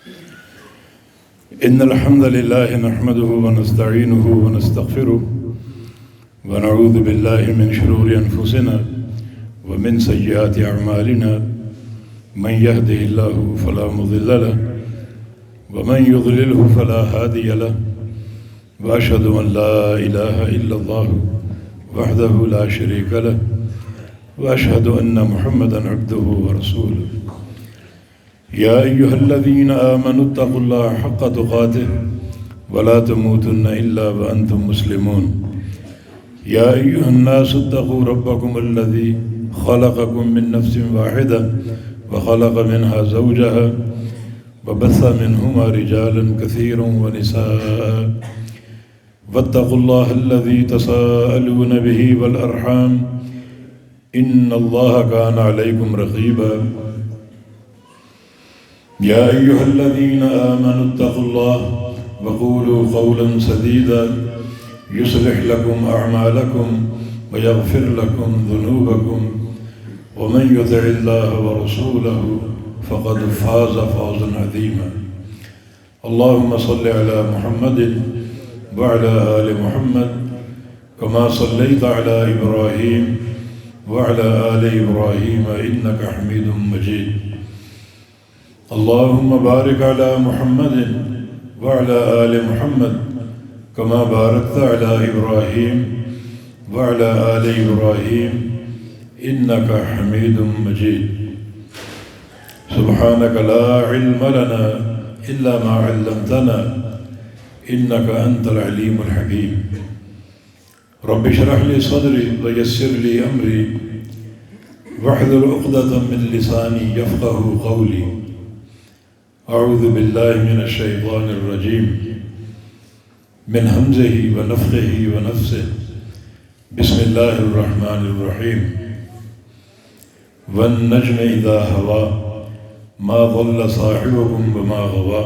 إن الحمد لله نحمده ونستعينه ونستغفره ونعوذ بالله من شرور أنفسنا ومن سيئات أعمالنا من يهده الله فلا مضل له ومن يضلله فلا هادي له وأشهد أن لا إله إلا الله وحده لا شريك له وأشهد أن محمدا عبده ورسوله يا أيها الذين آمنوا اتقوا الله حق تقاته ولا تموتن إلا وأنتم مسلمون يا أيها الناس اتقوا ربكم الذي خلقكم من نفس واحدة وخلق منها زوجها وبث منهما رجالا كثيرا ونساء واتقوا الله الذي تساءلون به والأرحام إن الله كان عليكم رقيبا يا أيها الذين آمنوا اتقوا الله وقولوا قولا سديدا يصلح لكم أعمالكم ويغفر لكم ذنوبكم ومن يطع الله ورسوله فقد فاز فوزا عظيما اللهم صل على محمد وعلى آل محمد كما صليت على إبراهيم وعلى آل إبراهيم إنك حميد مجيد اللهم بارك على محمد وعلى آل محمد كما باركت على إبراهيم وعلى آل إبراهيم إنك حميد مجيد سبحانك لا علم لنا إلا ما علمتنا إنك أنت العليم الحكيم رب اشرح لي صدري ويسر لي أمري واحلل عقدة من لساني يفقه قولي أعوذ بالله من الشيطان الرجيم من همزه ونفخه ونفسه بسم الله الرحمن الرحيم والنجم إذا هوى ما ضل صاحبكم وما غوى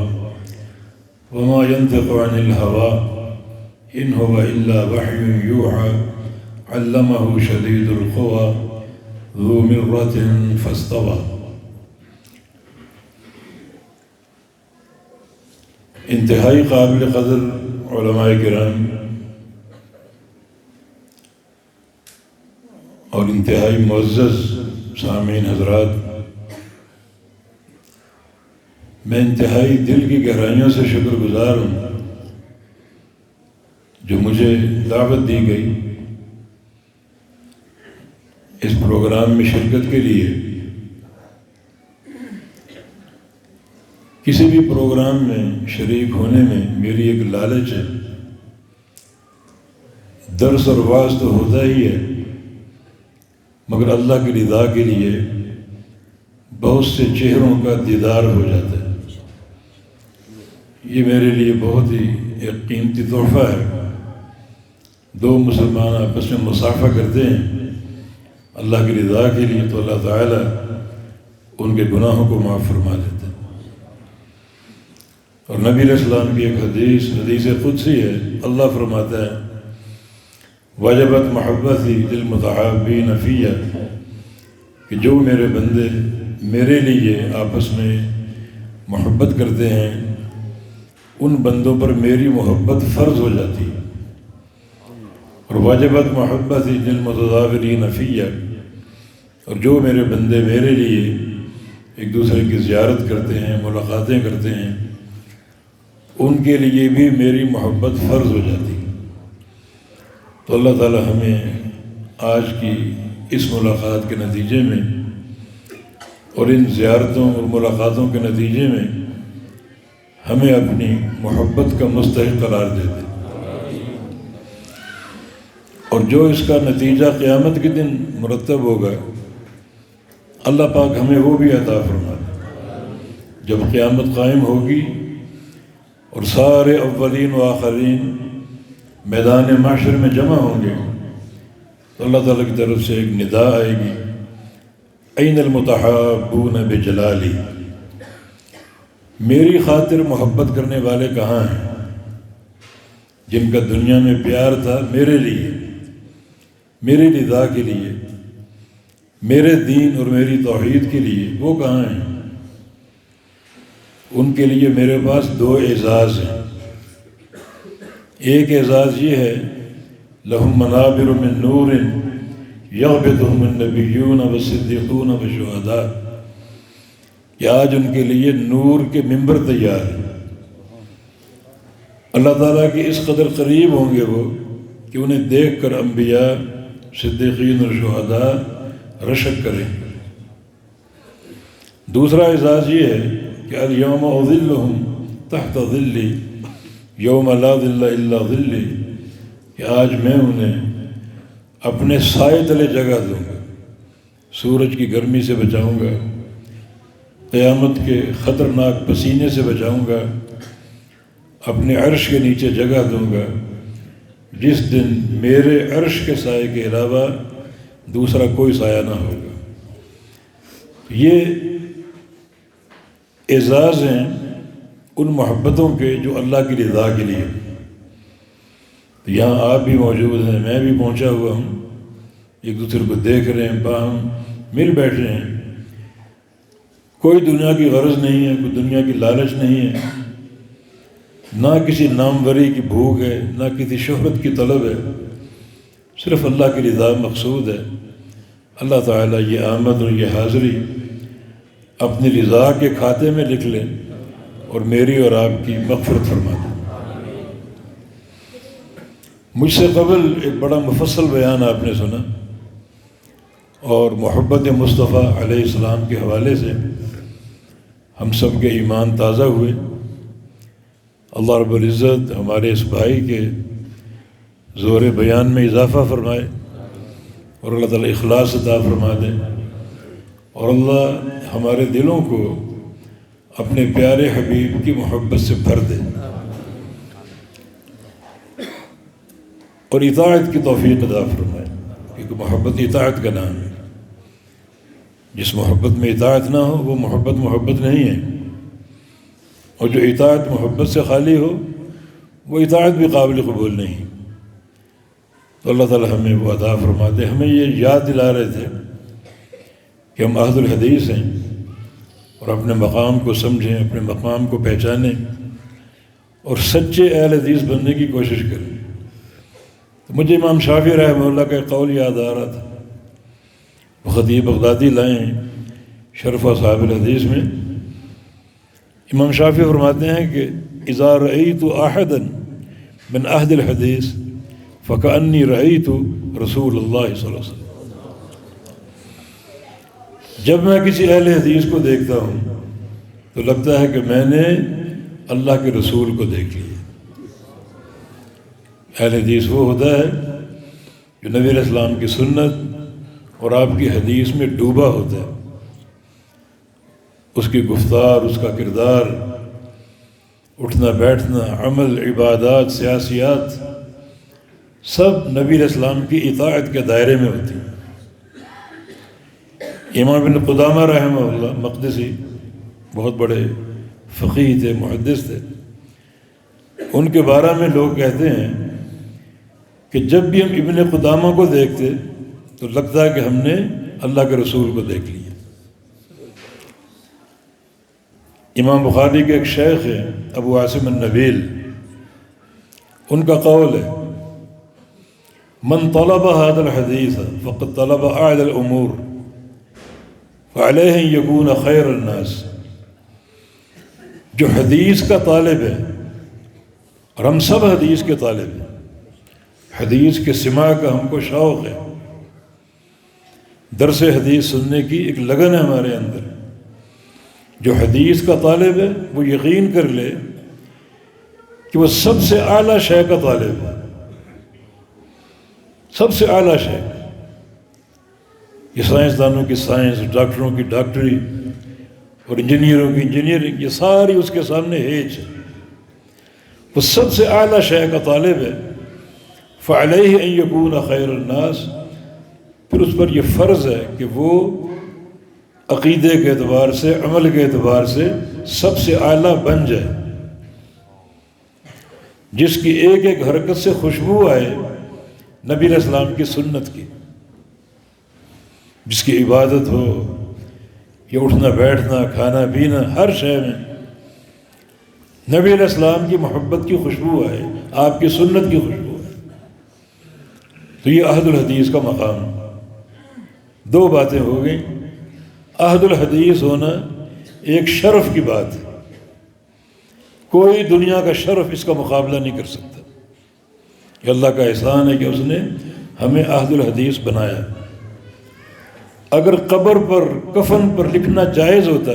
وما ينطق عن الهوى إن هو إلا وحي يوحى علمه شديد القوى ذو مرة فاستوى انتہائی قابل قدر علماء کرام اور انتہائی معزز سامعین حضرات، میں انتہائی دل کی گہرائیوں سے شکر گزار ہوں جو مجھے دعوت دی گئی اس پروگرام میں شرکت کے لیے۔ کسی بھی پروگرام میں شریک ہونے میں میری ایک لالچ ہے، درس اور واعظ تو ہوتا ہی ہے، مگر اللہ کی رضا کے لیے بہت سے چہروں کا دیدار ہو جاتا ہے۔ یہ میرے لیے بہت ہی ایک قیمتی تحفہ ہے۔ دو مسلمان آپس میں مصافحہ کرتے ہیں اللہ کی رضا کے لیے تو اللہ تعالیٰ ان کے گناہوں کو معاف فرما دیتا ہے۔ اور نبی علیہ السلام کی ایک حدیث قدسی ہے، اللہ فرماتا ہے وجبت محبتی للمتحابین فیہ، کہ جو میرے بندے میرے لیے آپس میں محبت کرتے ہیں ان بندوں پر میری محبت فرض ہو جاتی ہے۔ اور واجبت محبتی للمتظاہرین فیہ، اور جو میرے بندے میرے لیے ایک دوسرے کی زیارت کرتے ہیں، ملاقاتیں کرتے ہیں، ان کے لیے بھی میری محبت فرض ہو جاتی ہے۔ تو اللہ تعالی ہمیں آج کی اس ملاقات کے نتیجے میں اور ان زیارتوں اور ملاقاتوں کے نتیجے میں ہمیں اپنی محبت کا مستحق قرار دے دے، اور جو اس کا نتیجہ قیامت کے دن مرتب ہوگا اللہ پاک ہمیں وہ بھی عطا فرما دے۔ جب قیامت قائم ہوگی اور سارے اولین و آخرین میدان معاشر میں جمع ہوں گے تو اللہ تعالیٰ کی طرف سے ایک نداء آئے گی، این المتحابون بجلالی، میری خاطر محبت کرنے والے کہاں ہیں جن کا دنیا میں پیار تھا میرے لیے، میری رضا کے لیے، میرے دین اور میری توحید کے لیے، وہ کہاں ہیں؟ ان کے لیے میرے پاس دو اعزاز ہیں۔ ایک اعزاز یہ ہے لہم منابر من نور یغبطہم النبیون والصدیقون والشہداء، کہ آج ان کے لیے نور کے ممبر تیار ہیں۔ اللہ تعالیٰ کے اس قدر قریب ہوں گے وہ کہ انہیں دیکھ کر انبیاء، صدیقین اور شہداء رشک کریں گے۔ دوسرا اعزاز یہ ہے کہ الیوم اظلہم تحت ظلی یوم لا ظل الا ظلی، کہ آج میں انہیں اپنے سائے تلے جگہ دوں گا، سورج کی گرمی سے بچاؤں گا، قیامت کے خطرناک پسینے سے بچاؤں گا، اپنے عرش کے نیچے جگہ دوں گا، جس دن میرے عرش کے سائے کے علاوہ دوسرا کوئی سایہ نہ ہوگا۔ یہ اعزاز ہیں ان محبتوں کے جو اللہ کی رضا کے لیے۔ یہاں آپ بھی موجود ہیں، میں بھی پہنچا ہوا ہوں، ایک دوسرے کو دیکھ رہے ہیں، باہم مل بیٹھے ہیں، کوئی دنیا کی غرض نہیں ہے، کوئی دنیا کی لالچ نہیں ہے، نہ کسی ناموری کی بھوک ہے، نہ کسی شہرت کی طلب ہے، صرف اللہ کی رضا مقصود ہے۔ اللہ تعالیٰ یہ آمد اور یہ حاضری اپنی رضا کے کھاتے میں لکھ لے اور میری اور آپ کی مغفرت فرما دے۔ مجھ سے قبل ایک بڑا مفصل بیان آپ نے سنا، اور محبت مصطفیٰ علیہ السلام کے حوالے سے ہم سب کے ایمان تازہ ہوئے۔ اللہ رب العزت ہمارے اس بھائی کے زور بیان میں اضافہ فرمائے، اور اللہ تعالیٰ اخلاص عطا فرما دے، اور اللہ ہمارے دلوں کو اپنے پیارے حبیب کی محبت سے بھر دے، اور اطاعت کی توفیق عطا فرمائے، کیونکہ محبت اطاعت کا نام ہے۔ جس محبت میں اطاعت نہ ہو وہ محبت نہیں ہے، اور جو اطاعت محبت سے خالی ہو وہ اطاعت بھی قابل قبول نہیں۔ تو اللہ تعالیٰ ہمیں وہ عطا فرما دے۔ ہمیں یہ یاد دلا رہے تھے کہ ہم اہل الحدیث ہیں، اور اپنے مقام کو سمجھیں، اپنے مقام کو پہچانیں، اور سچے اہل حدیث بننے کی کوشش کریں۔ تو مجھے امام شافعی رحمہ اللہ کا ایک قول یاد آ رہا تھا، وہ خطیب بغدادی لائیں شرف اصحاب الحدیث میں۔ امام شافعی فرماتے ہیں کہ اذا رأیت احدا من اہل الحدیث فکأنی رأیت رسول اللہ صلی اللہ علیہ وسلم۔ جب میں کسی اہل حدیث کو دیکھتا ہوں تو لگتا ہے کہ میں نے اللہ کے رسول کو دیکھ لیا۔ اہل حدیث وہ ہوتا ہے جو نبی علیہ السلام کی سنت اور آپ کی حدیث میں ڈوبا ہوتا ہے۔ اس کی گفتار، اس کا کردار، اٹھنا بیٹھنا، عمل، عبادات، سیاسیات، سب نبی علیہ السلام کی اطاعت کے دائرے میں ہوتی ہیں۔ امام ابن قدامہ رحمہ اللہ مقدسی بہت بڑے فقیہ تھے، محدث تھے۔ ان کے بارے میں لوگ کہتے ہیں کہ جب بھی ہم ابن قدامہ کو دیکھتے تو لگتا ہے کہ ہم نے اللہ کے رسول کو دیکھ لیا۔ امام بخاری کے ایک شیخ ہیں ابو عاصم النبیل، ان کا قول ہے من طلب هذا الحدیث فقد طلب اعلی الامور فعلیہ ان یکون خیر الناس۔ جو حدیث کا طالب ہے، اور ہم سب حدیث کے طالب ہیں، حدیث کے سماع کا ہم کو شوق ہے، درس حدیث سننے کی ایک لگن ہے ہمارے اندر۔ جو حدیث کا طالب ہے وہ یقین کر لے کہ وہ سب سے اعلیٰ شے کا طالب ہے، سب سے اعلیٰ شے۔ یہ سائنسدانوں کی سائنس، ڈاکٹروں کی ڈاکٹری، اور انجینئروں کی انجینئرنگ، یہ ساری اس کے سامنے ہیچ ہے۔ وہ سب سے اعلیٰ شے کا طالب ہے، فعلیہ ان یکون خیر الناس، پھر اس پر یہ فرض ہے کہ وہ عقیدے کے اعتبار سے، عمل کے اعتبار سے سب سے اعلیٰ بن جائے، جس کی ایک ایک حرکت سے خوشبو آئے نبی علیہ السلام کی سنت کی، جس کی عبادت ہو یا اٹھنا بیٹھنا، کھانا پینا، ہر شے میں نبی علیہ السلام کی محبت کی خوشبو آئے، آپ کی سنت کی خوشبو آئے، تو یہ عہد الحدیث کا مقام۔ دو باتیں ہو گئیں، عہد الحدیث ہونا ایک شرف کی بات ہے، کوئی دنیا کا شرف اس کا مقابلہ نہیں کر سکتا۔ کہ اللہ کا احسان ہے کہ اس نے ہمیں عہد الحدیث بنایا۔ اگر قبر پر کفن پر لکھنا جائز ہوتا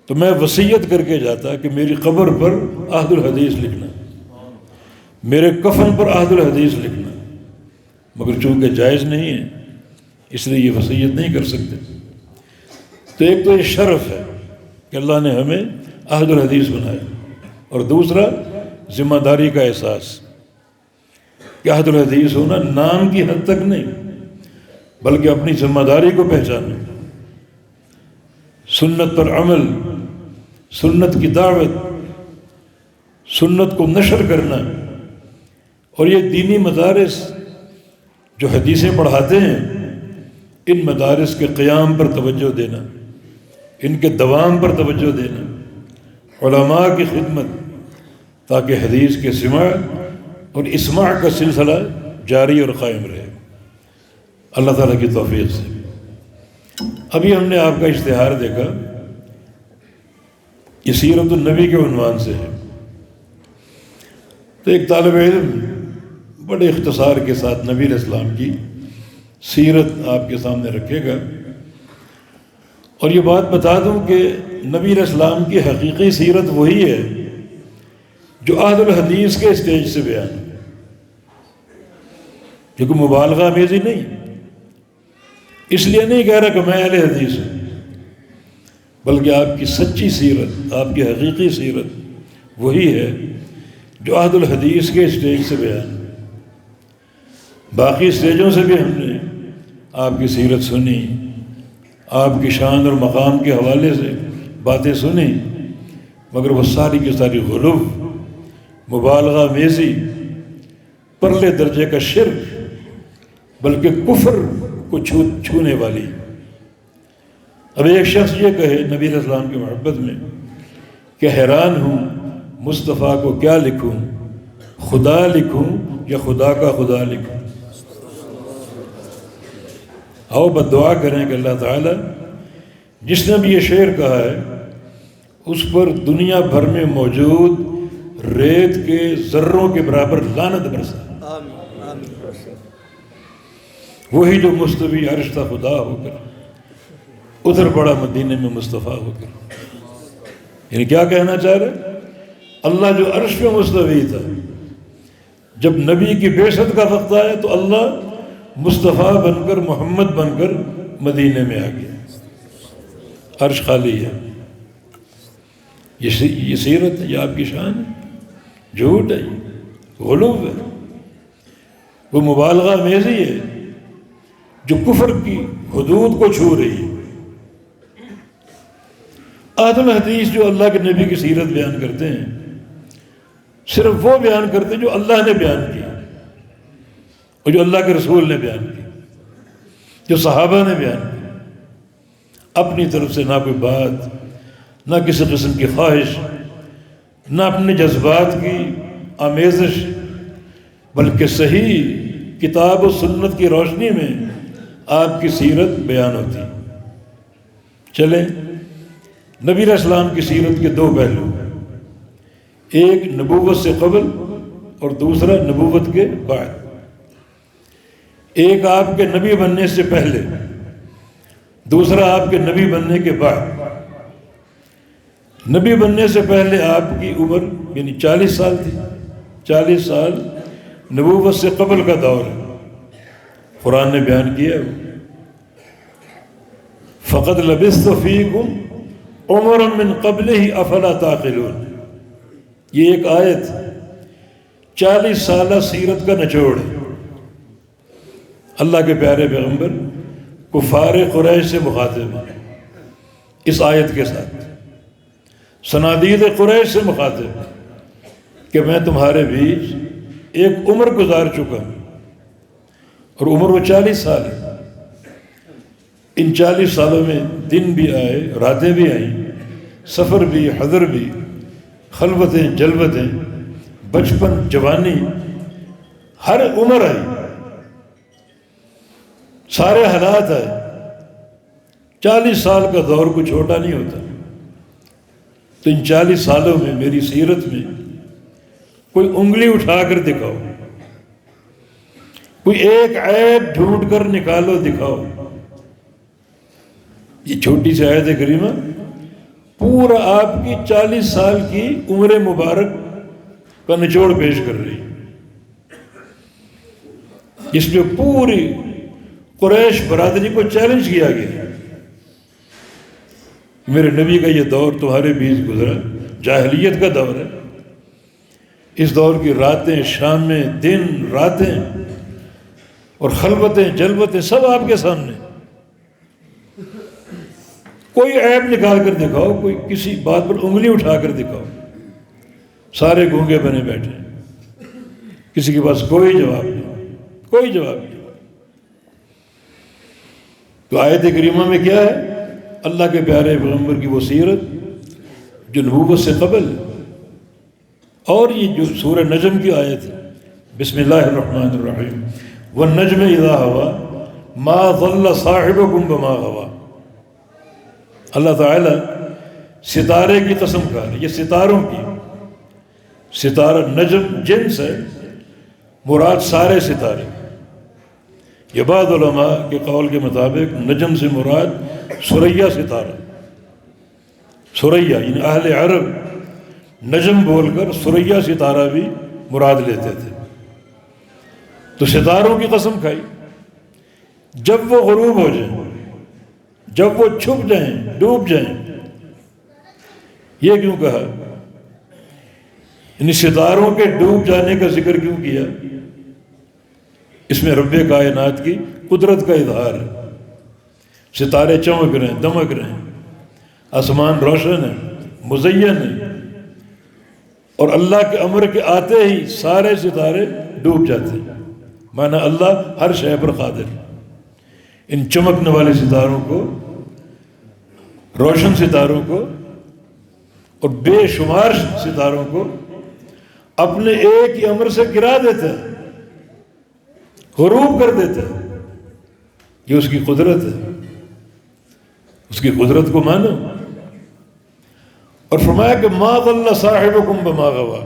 تو میں وصیت کر کے جاتا کہ میری قبر پر عہد الحدیث لکھنا، میرے کفن پر عہد الحدیث لکھنا، مگر چونکہ جائز نہیں ہے اس لیے یہ وصیت نہیں کر سکتے۔ تو ایک تو یہ شرف ہے کہ اللہ نے ہمیں عہد الحدیث بنایا، اور دوسرا ذمہ داری کا احساس کہ عہد الحدیث ہونا نام کی حد تک نہیں بلکہ اپنی ذمہ داری کو پہچاننا، سنت پر عمل، سنت کی دعوت، سنت کو نشر کرنا، اور یہ دینی مدارس جو حدیثیں پڑھاتے ہیں ان مدارس کے قیام پر توجہ دینا، ان کے دوام پر توجہ دینا، علماء کی خدمت، تاکہ حدیث کے سماع اور اسماع کا سلسلہ جاری اور قائم رہے، اللہ تعالیٰ کی توفیق سے۔ ابھی ہم نے آپ کا اشتہار دیکھا، یہ سیرت النبی کے عنوان سے ہے، تو ایک طالب علم بڑے اختصار کے ساتھ نبی علیہ السلام کی سیرت آپ کے سامنے رکھے گا، اور یہ بات بتا دوں کہ نبی علیہ السلام کی حقیقی سیرت وہی ہے جو عہد الحدیث کے اسٹیج سے بیان ہے، کیونکہ مبالغہ آمیزی نہیں، اس لیے نہیں کہہ رہا کہ میں اہل حدیث ہوں، بلکہ آپ کی سچی سیرت، آپ کی حقیقی سیرت وہی ہے جو عہد الحدیث کے اسٹیج سے بیان ہے۔ باقی اسٹیجوں سے بھی ہم نے آپ کی سیرت سنی، آپ کی شان اور مقام کے حوالے سے باتیں سنی، مگر وہ ساری کی ساری غلو، مبالغہ آمیزی، پرلے درجے کا شرک، بلکہ کفر کو چھونے والی۔ اب ایک شخص یہ کہے نبی علیہ السلام کی محبت میں کہ حیران ہوں مصطفیٰ کو کیا لکھوں، خدا لکھوں یا خدا کا خدا لکھوں؟ آؤ بد دعا کریں کہ اللہ تعالیٰ جس نے بھی یہ شعر کہا ہے اس پر دنیا بھر میں موجود ریت کے ذروں کے برابر لعنت برسا، وہی جو مستوی عرش تھا خدا ہو کر ادھر پڑا مدینے میں مصطفیٰ ہو کر۔ یعنی کیا کہنا چاہ رہے؟ اللہ جو عرش پہ مستوی تھا، جب نبی کی بعثت کا وقت آیا تو اللہ مصطفیٰ بن کر، محمد بن کر مدینے میں آ گیا، عرش خالی ہے۔ یہ سیرت ہے، یہ آپ کی شان ہے، جھوٹ ہے، یہ غلو ہے، وہ مبالغہ آمیزی ہے جو کفر کی حدود کو چھو رہی ہے۔ عہد الحدیث جو اللہ کے نبی کی سیرت بیان کرتے ہیں صرف وہ بیان کرتے ہیں جو اللہ نے بیان کیا اور جو اللہ کے رسول نے بیان کیا، جو صحابہ نے بیان کیا، اپنی طرف سے نہ کوئی بات، نہ کسی قسم کی خواہش، نہ اپنے جذبات کی آمیزش، بلکہ صحیح کتاب و سنت کی روشنی میں آپ کی سیرت بیان ہوتی۔ چلیں، نبی علیہ السلام کی سیرت کے دو پہلو، ایک نبوت سے قبل اور دوسرا نبوت کے بعد۔ ایک آپ کے نبی بننے سے پہلے، دوسرا آپ کے نبی بننے کے بعد۔ نبی بننے سے پہلے آپ کی عمر یعنی 40 سال تھی، 40 سال نبوت سے قبل کا دور ہے، قرآن نے بیان کیا ہے، فَقَدْ لَبِثْتُ فِيكُمْ عُمَرًا مِّن قَبْلِهِ أَفَلَا تَعْقِلُونَ۔ یہ ایک آیت 40 سالہ سیرت کا نچوڑ ہے۔ اللہ کے پیارے پیغمبر کفار قریش سے مخاطب ہیں اس آیت کے ساتھ، صنادید قریش سے مخاطب ہیں کہ میں تمہارے بیچ ایک عمر گزار چکا ہوں، اور عمر وہ 40 سال ہے۔ ان 40 سالوں میں دن بھی آئے، راتیں بھی آئیں، سفر بھی، حضر بھی، خلوتیں جلوتیں، بچپن، جوانی، ہر عمر آئی، سارے حالات آئے۔ 40 سال کا دور کوئی چھوٹا نہیں ہوتا۔ تو ان 40 سالوں میں میری سیرت میں کوئی انگلی اٹھا کر دکھاؤ، کوئی ایک عیب ڈھونڈ کر نکالو، دکھاؤ۔ یہ چھوٹی سی آیت کریمہ پورا آپ کی 40 سال کی عمر مبارک کا نچوڑ پیش کر رہی، جس میں پوری قریش برادری کو چیلنج کیا گیا۔ میرے نبی کا یہ دور تمہارے بیچ گزرا، جاہلیت کا دور ہے۔ اس دور کی راتیں، شامیں، دن، راتیں اور خلوتیں جلوتیں سب آپ کے سامنے۔ کوئی عیب نکال کر دکھاؤ، کوئی کسی بات پر انگلی اٹھا کر دکھاؤ، سارے گونگے بنے بیٹھے، کسی کے پاس کوئی جواب نہیں، کوئی جواب نہیں۔ تو آیت کریمہ میں کیا ہے؟ اللہ کے پیارے پیغمبر کی وہ سیرت جو نبوت سے قبل ہے۔ اور یہ جو سورہ نجم کی آیت ہے، بسم اللہ الرحمن الرحیم، والنجم اذا ہوا ما ضل صاحبکم وما غوا۔ اللہ تعالیٰ ستارے کی قسم کھا رہے، یہ ستاروں کی، ستارہ نجم جنس ہے، مراد سارے ستارے۔ یہ بعض علماء کے قول کے مطابق نجم سے مراد ثریا ستارہ، ثریا یعنی اہل عرب نجم بول کر ثریا ستارہ بھی مراد لیتے تھے۔ تو ستاروں کی قسم کھائی، جب وہ غروب ہو جائیں، جب وہ چھپ جائیں، ڈوب جائیں۔ یہ کیوں کہا؟ یعنی ستاروں کے ڈوب جانے کا ذکر کیوں کیا؟ اس میں رب کائنات کی قدرت کا اظہار ہے۔ ستارے چمک رہے ہیں، دمک رہے ہیں، آسمان روشن ہے، مزین ہے، اور اللہ کے امر کے آتے ہی سارے ستارے ڈوب جاتے ہیں۔ مانا اللہ ہر شے پر قادر ہے۔ ان چمکنے والے ستاروں کو، روشن ستاروں کو اور بے شمار ستاروں کو اپنے ایک ہی امر سے گرا دیتا ہے، غروب کر دیتا ہے۔ یہ اس کی قدرت ہے، اس کی قدرت کو مانو۔ اور فرمایا کہ ما ضل صاحبکم وما غوا،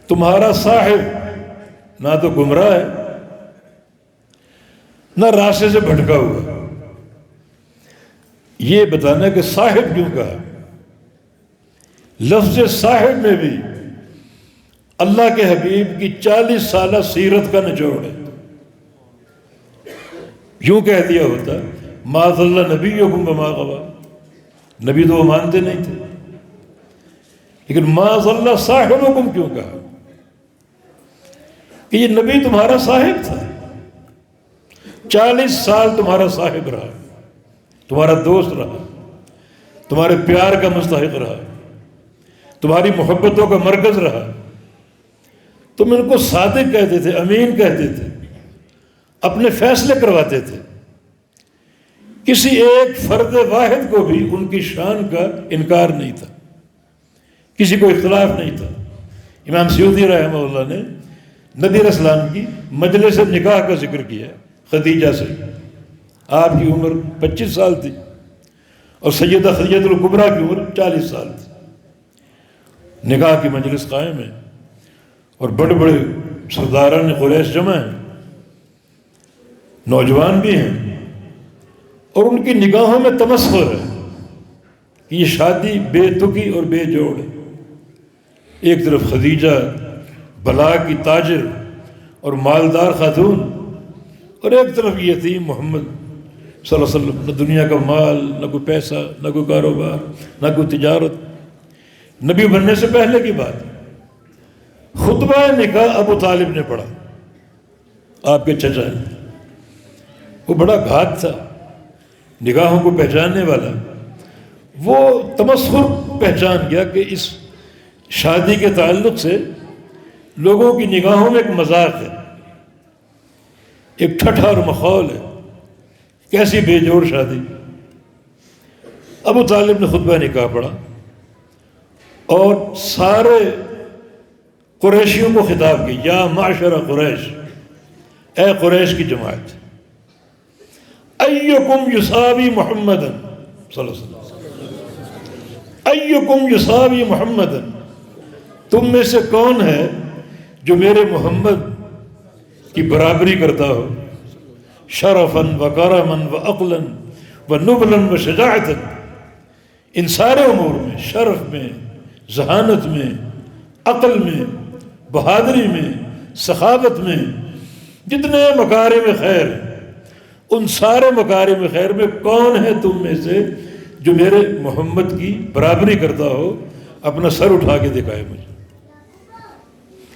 تمہارا صاحب نہ تو گمراہ ہے نہ راستے سے بھٹکا ہوا۔ یہ بتانا کہ صاحب کیوں کہا؟ لفظ صاحب میں بھی اللہ کے حبیب کی 40 سالہ سیرت کا نچوڑ ہے۔ یوں کہہ دیا ہوتا ما ضل نبیکم وما غوا، نبی تو وہ مانتے نہیں تھے، لیکن ما ضل صاحبکم کیوں کہا؟ کہ یہ نبی تمہارا صاحب تھا، 40 سال تمہارا صاحب رہا، تمہارا دوست رہا، تمہارے پیار کا مستحق رہا، تمہاری محبتوں کا مرکز رہا۔ تم ان کو صادق کہتے تھے، امین کہتے تھے، اپنے فیصلے کرواتے تھے۔ کسی ایک فرد واحد کو بھی ان کی شان کا انکار نہیں تھا، کسی کو اختلاف نہیں تھا۔ امام سیوطی رحمہ اللہ نے نبی علیہ السلام کی مجلس نکاح کا ذکر کیا خدیجہ سے۔ آپ کی عمر 25 سال تھی اور سیدہ خدیجہ الکبریٰ کی عمر 40 سال تھی۔ نکاح کی مجلس قائم ہے اور بڑے بڑے سرداران قریش جمع ہیں، نوجوان بھی ہیں، اور ان کی نگاہوں میں تمسخر ہے کہ یہ شادی بے تکی اور بے جوڑ ہے۔ ایک طرف خدیجہ بلا کی تاجر اور مالدار خاتون، اور ایک طرف یتیم محمد صلی اللہ علیہ وسلم، نہ دنیا کا مال، نہ کوئی پیسہ، نہ کوئی کاروبار، نہ کوئی تجارت۔ نبی بننے سے پہلے کی بات۔ خطبہ نکاح ابو طالب نے پڑھا، آپ کے چچا نے۔ وہ بڑا گھات تھا، نگاہوں کو پہچاننے والا۔ وہ تمسخر پہچان گیا کہ اس شادی کے تعلق سے لوگوں کی نگاہوں میں ایک مذاق ہے، ایک ٹھٹھا اور مخول ہے، کیسی بے جوڑ شادی۔ ابو طالب نے خطبہ نکاح پڑھا اور سارے قریشیوں کو خطاب کیا، یا معشر قریش، اے قریش کی جماعت، ایکم یساوی محمدن صلی اللہ علیہ وسلم، ایکم یساوی محمدن، تم میں سے کون ہے جو میرے محمد کی برابری کرتا ہو، شرفاً و کرماً و عقلاً و نبلاً و شجاعتاً، ان سارے امور میں، شرف میں، ذہانت میں، عقل میں، بہادری میں، سخاوت میں، جتنے مکارم خیر ہیں، ان سارے مکارم خیر میں کون ہے تم میں سے جو میرے محمد کی برابری کرتا ہو؟ اپنا سر اٹھا کے دکھائے مجھے۔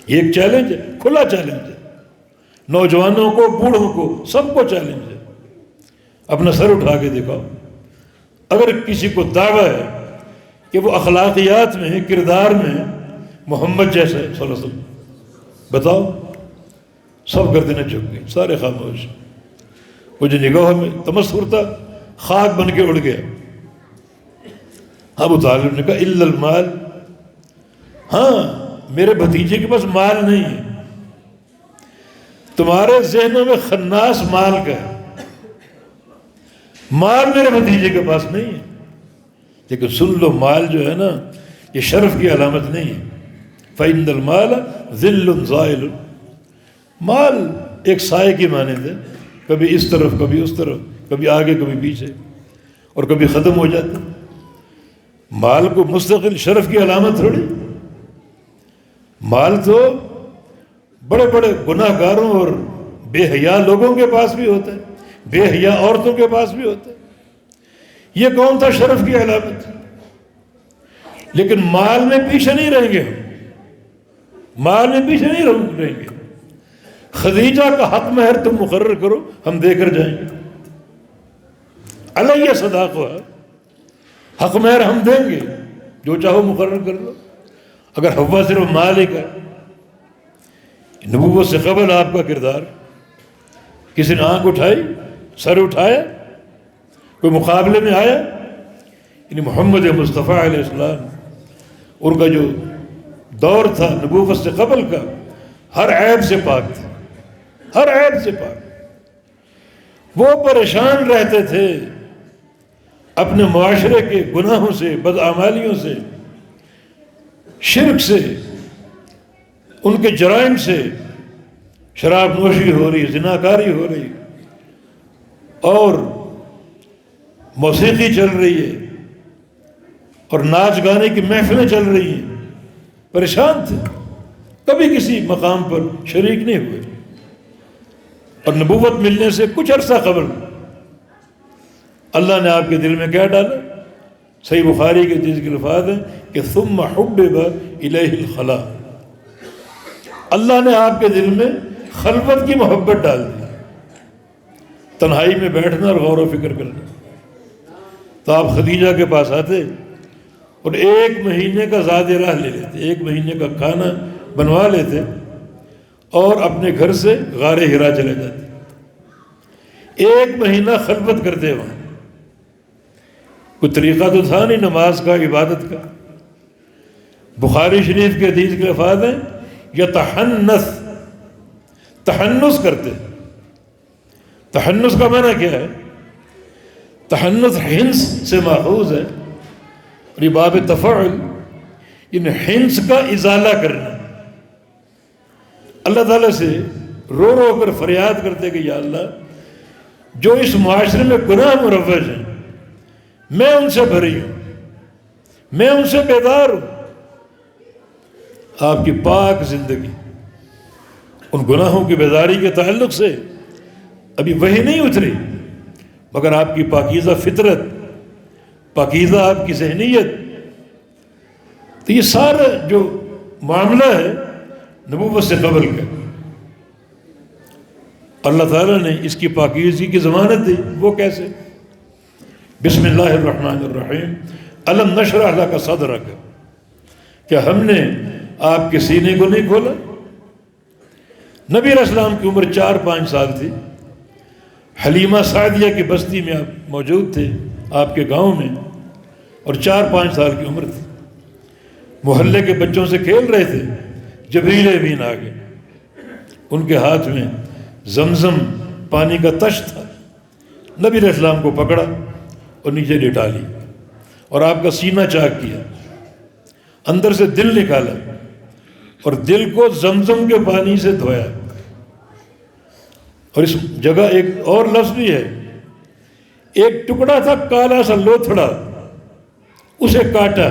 یہ ایک چیلنج ہے، کھلا چیلنج ہے، نوجوانوں کو، بوڑھوں کو، سب کو چیلنج ہے، اپنا سر اٹھا کے دکھاؤ۔ اگر کسی کو دعویٰ ہے کہ وہ اخلاقیات میں، کردار میں محمد جیسا ہے صلی اللہ علیہ وسلم، بتاؤ۔ سب گردنیں جھک گئی، سارے خاموش۔ وہ جو نگاہ میں تمسخر تھا، خاک بن کے اڑ گیا۔ ابو طالب نے کہا الا المال، ہاں میرے بھتیجے کے پاس مال نہیں ہے، تمہارے ذہنوں میں خناس مال کا ہے، مال میرے بھتیجے کے پاس نہیں ہے۔ لیکن سن لو، مال جو ہے نا یہ شرف کی علامت نہیں ہے۔ فَإِنَّ الْمَالَ ذِلٌّ زَائِلٌ، مال ایک سائے کی مانند ہے، کبھی اس طرف کبھی اس طرف، کبھی آگے کبھی پیچھے، اور کبھی ختم ہو جاتا ہے۔ مال کو مستقل شرف کی علامت تھوڑی، مال تو بڑے بڑے گناہ گاروں اور بے حیا لوگوں کے پاس بھی ہوتا ہے، بے حیا عورتوں کے پاس بھی ہوتا ہے۔ یہ کون تھا شرف کی علامت؟ لیکن مال میں پیچھے نہیں رہیں گے، ہم مال میں پیچھے نہیں رہیں گے۔ خدیجہ کا حق مہر تم مقرر کرو، ہم دے کر جائیں گے، علیہ صداقہ، حق مہر ہم دیں گے، جو چاہو مقرر کر لو۔ اگر حوا صرف مالک ہے، نبوت سے قبل آپ کا کردار، کسی نے آنکھ اٹھائی، سر اٹھایا، کوئی مقابلے میں آیا، یعنی محمد مصطفیٰ علیہ السلام، ان کا جو دور تھا نبوت سے قبل کا، ہر عیب سے پاک تھا، ہر عیب سے پاک۔ وہ پریشان رہتے تھے اپنے معاشرے کے گناہوں سے، بدعمالیوں سے، شرک سے، ان کے جرائم سے، شراب نوشی ہو رہی، زناکاری ہو رہی، اور موسیقی چل رہی ہے، اور ناچ گانے کی محفلیں چل رہی ہیں، پریشان تھے، کبھی کسی مقام پر شریک نہیں ہوئے۔ اور نبوت ملنے سے کچھ عرصہ قبل اللہ نے آپ کے دل میں کیا ڈالا؟ صحیح بخاری کے حدیث کے الفاظ ہیں کہ ثم حبب الیہ الخلا، اللہ نے آپ کے دل میں خلوت کی محبت ڈال دی، تنہائی میں بیٹھنا اور غور و فکر کرنا۔ تو آپ خدیجہ کے پاس آتے اور 1 مہینے کا زاد راہ لے لیتے، 1 مہینے کا کھانا بنوا لیتے، اور اپنے گھر سے غار ہرا چلے جاتے، 1 مہینہ خلوت کرتے وہاں۔ کوئی طریقہ تو تھا نہیں نماز کا، عبادت کا۔ بخاری شریف کے حدیث کے الفاظ ہیں یتحنث، تحنث کرتے۔ تحنث کا معنی کیا ہے؟ تحنث حنس سے ماخوذ ہے، اور یہ باب تفعل، یعنی حنس کا ازالہ کرنا۔ اللہ تعالیٰ سے رو رو کر فریاد کرتے کہ یا اللہ، جو اس معاشرے میں گناہ مروج ہیں، میں ان سے بھری ہوں، میں ان سے بیدار ہوں۔ آپ کی پاک زندگی ان گناہوں کی بیداری کے تعلق سے ابھی وحی نہیں اتری، مگر آپ کی پاکیزہ فطرت، پاکیزہ آپ کی ذہنیت، تو یہ سارا جو معاملہ ہے نبوت سے قبل کا، اللہ تعالیٰ نے اس کی پاکیزگی کی ضمانت دی۔ وہ کیسے؟ بسم اللہ الرحمن الرحیم، الم نشرح لک صدرک، کیا ہم نے آپ کے سینے کو نہیں کھولا؟ نبی علیہ السلام کی عمر 4-5 سال تھی، حلیمہ سعدیہ کی بستی میں آپ موجود تھے، آپ کے گاؤں میں، اور 4-5 سال کی عمر تھی۔ محلے کے بچوں سے کھیل رہے تھے، جبریل امین آ گئے، ان کے ہاتھ میں زمزم پانی کا تش تھا، نبی علیہ السلام کو پکڑا اور نیچے لٹا لی اور آپ کا سینہ چاک کیا، اندر سے دل نکالا اور دل کو زمزم کے پانی سے دھویا۔ اور اس جگہ ایک اور لفظ بھی ہے، ایک ٹکڑا تھا کالا سا لوتھڑا، اسے کاٹا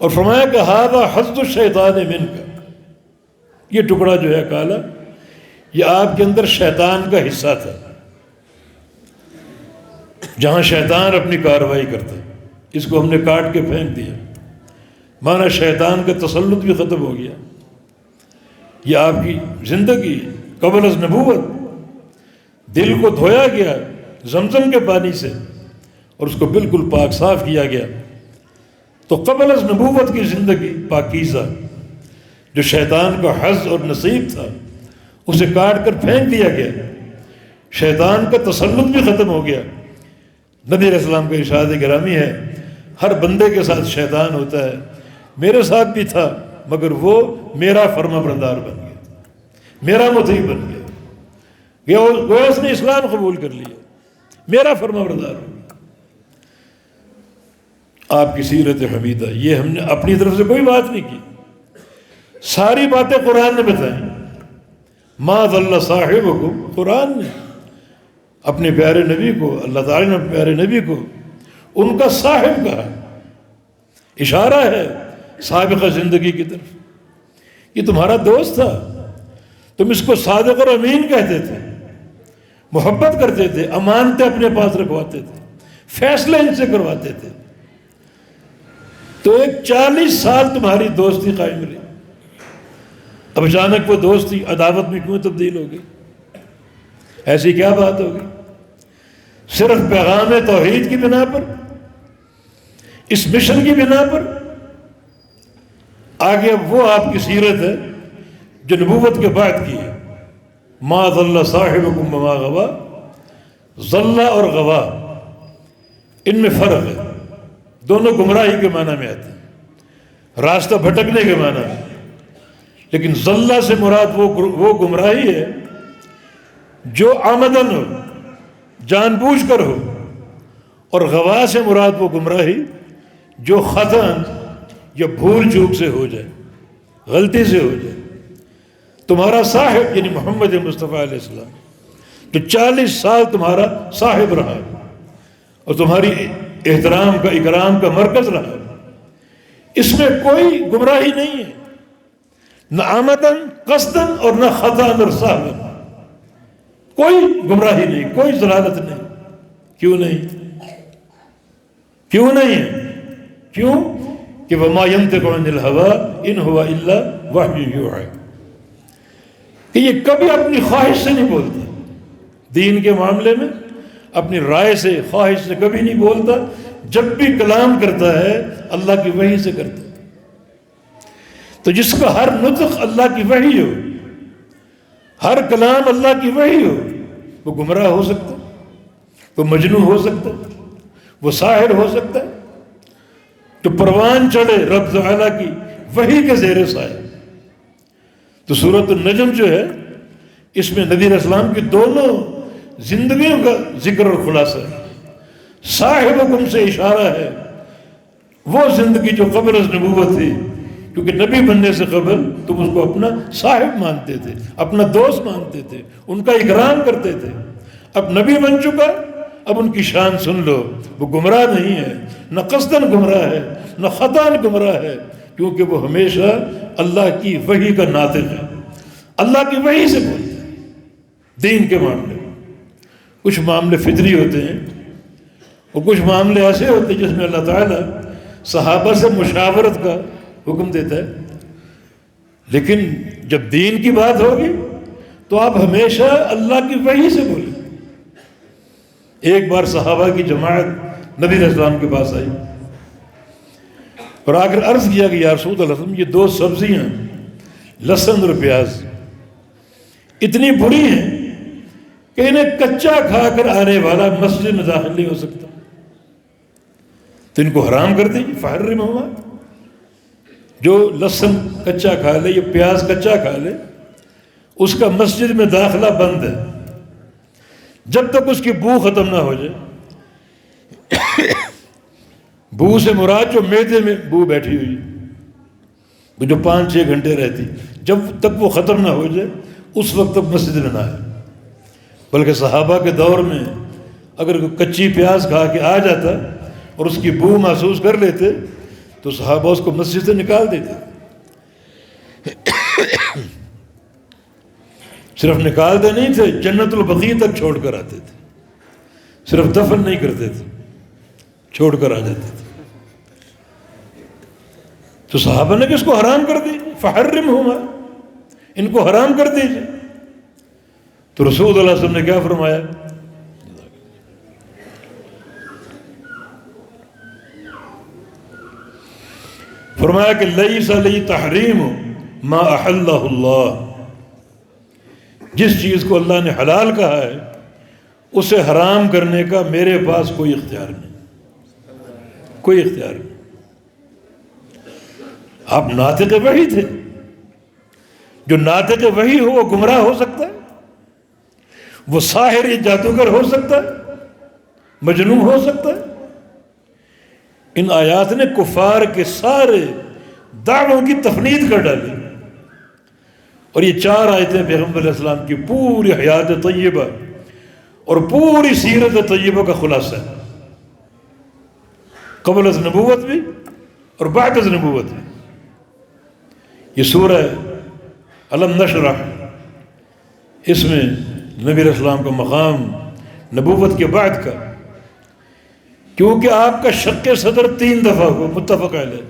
اور فرمایا کہ ھذا حظ الشیطان منک، یہ ٹکڑا جو ہے کالا، یہ آپ کے اندر شیطان کا حصہ تھا، جہاں شیطان اپنی کارروائی کرتا، اس کو ہم نے کاٹ کے پھینک دیا، مانا شیطان کا تسلط بھی ختم ہو گیا۔ یہ آپ کی زندگی قبل از نبوت، دل کو دھویا گیا زمزم کے پانی سے اور اس کو بالکل پاک صاف کیا گیا۔ تو قبل از نبوت کی زندگی پاکیزہ، جو شیطان کا حظ اور نصیب تھا، اسے کاٹ کر پھینک دیا گیا، شیطان کا تسلط بھی ختم ہو گیا۔ نبی علیہ السلام کا ارشاد گرامی ہے، ہر بندے کے ساتھ شیطان ہوتا ہے، میرے ساتھ بھی تھا، مگر وہ میرا فرما بردار بن گیا، میرا مطیع بن گیا، گویا اس نے اسلام قبول کر لیا، میرا فرما بردار ہو گیا۔ آپ کی سیرت حمیدہ، یہ ہم نے اپنی طرف سے کوئی بات نہیں کی، ساری باتیں قرآن نے بتائیں۔ ما ضل صاحبکم، قرآن نے اپنے پیارے نبی کو، اللہ تعالیٰ نے اپنے پیارے نبی کو ان کا صاحب کہا، اشارہ ہے سابقہ زندگی کی طرف، یہ تمہارا دوست تھا، تم اس کو صادق اور امین کہتے تھے، محبت کرتے تھے، امانتیں اپنے پاس رکھواتے تھے، فیصلے ان سے کرواتے تھے، تو ایک 40 سال تمہاری دوستی قائم رہی، اب اچانک وہ دوستی عداوت میں کیوں تبدیل ہو گئی؟ ایسی کیا بات ہوگی؟ صرف پیغام توحید کی بنا پر، اس مشن کی بنا پر؟ آگے وہ آپ کی سیرت ہے جو نبوت کے بعد کی ہے۔ ما ضل صاحبکم وما غوا، ضل اور غوا ان میں فرق ہے، دونوں گمراہی کے معنی میں آتے ہیں، راستہ بھٹکنے کے معنی میں، لیکن ضلع سے مراد وہ گمراہی ہے جو آمدن ہو، جان بوجھ کر ہو، اور غوا سے مراد وہ گمراہی جو خطأ یا بھول چوک سے ہو جائے، غلطی سے ہو جائے۔ تمہارا صاحب یعنی محمد مصطفیٰ علیہ السلام جو 40 سال تمہارا صاحب رہا اور تمہاری احترام کا، اکرام کا مرکز رہا، اس میں کوئی گمراہی نہیں ہے، نہ آمدن قصدن اور نہ خطأ اور سہوا، کوئی گمراہی نہیں، کوئی ضلالت نہیں۔ کیوں نہیں؟ کیوں نہیں ہے؟ کیوں کہ وما ينطق عن الهوى ان هو الا وحی یوحی، کہ یہ کبھی اپنی خواہش سے نہیں بولتا، دین کے معاملے میں اپنی رائے سے، خواہش سے کبھی نہیں بولتا، جب بھی کلام کرتا ہے اللہ کی وحی سے کرتا ہے۔ تو جس کا ہر نطق اللہ کی وحی ہو، ہر کلام اللہ کی وحی ہو، وہ گمراہ ہو سکتا ہے، وہ مجنون ہو سکتا ہے، وہ ساحر ہو سکتا ہے، تو پروان چڑھے رب تعالیٰ کی وحی کے زیر سایہ۔ تو سورۃ النجم جو ہے، اس میں نبی علیہ السلام کی دونوں زندگیوں کا ذکر اور خلاصہ ہے۔ صاحبکم سے اشارہ ہے وہ زندگی جو قبل از نبوت تھی، کیونکہ نبی بننے سے قبل تم اس کو اپنا صاحب مانتے تھے، اپنا دوست مانتے تھے، ان کا اکرام کرتے تھے۔ اب نبی بن چکا، اب ان کی شان سن لو، وہ گمراہ نہیں ہے، نہ قصداً گمراہ ہے، نہ خطاً گمراہ ہے، کیونکہ وہ ہمیشہ اللہ کی وحی کا ناطق ہے، اللہ کی وحی سے بولتا ہے۔ دین کے معاملے میں کچھ معاملے فطری ہوتے ہیں اور کچھ معاملے ایسے ہوتے ہیں جس میں اللہ تعالیٰ صحابہ سے مشاورت کا حکم دیتا ہے، لیکن جب دین کی بات ہوگی تو آپ ہمیشہ اللہ کی وحی سے بولیں۔ ایک بار صحابہ کی جماعت نبی علیہ السلام کے پاس آئی اور آ کر عرض کیا کہ یا رسول اللہ، یہ 2 سبزیاں لہسن اور پیاز اتنی بری ہیں کہ انہیں کچا کھا کر آنے والا مسجد میں داخل نہیں ہو سکتا، تو ان کو حرام کر دیجیے، فحرمہما، جو لہسن کچا کھا لے یا پیاز کچا کھا لے اس کا مسجد میں داخلہ بند ہے جب تک اس کی بو ختم نہ ہو جائے۔ بو سے مراد جو معدے میں بو بیٹھی ہوئی وہ جو 5-6 گھنٹے رہتی، جب تک وہ ختم نہ ہو جائے اس وقت تک مسجد میں نہ آئے۔ بلکہ صحابہ کے دور میں اگر کوئی کچی پیاز کھا کے آ جاتا اور اس کی بو محسوس کر لیتے تو صحابہ اس کو مسجد سے نکال دیتے۔ صرف نکالتے نہیں تھے، جنت البقیع تک چھوڑ کر آتے تھے، صرف دفن نہیں کرتے تھے، چھوڑ کر آ جاتے تھے۔ تو صحابہ نے کس کو حرام کر دی؟ فحرمہما، ان کو حرام کر دیجئے۔ تو رسول اللہ صلی اللہ علیہ وسلم نے کیا فرمایا؟ فرمایا کہ لیس لی تحریم ما احلہ اللہ، جس چیز کو اللہ نے حلال کہا ہے اسے حرام کرنے کا میرے پاس کوئی اختیار نہیں، کوئی اختیار نہیں۔ آپ ناطق وحی تھے، جو ناطق وحی ہو وہ گمراہ ہو سکتا ہے، وہ ساحر یا جادوگر ہو سکتا ہے، مجنون ہو سکتا ہے۔ ان آیات نے کفار کے سارے دعووں کی تفنید کر ڈالی، اور یہ 4 آیتیں پیغمبر علیہ السلام کی پوری حیات طیبہ اور پوری سیرت طیبہ کا خلاصہ ہے، قبل از نبوت بھی اور بعد از نبوت بھی۔ یہ سورہ علم نشرح، اس میں نبی علیہ السلام کا مقام نبوت کے بعد کا، کیونکہ آپ کا شق صدر 3 دفعہ ہوا، متفق علیہ،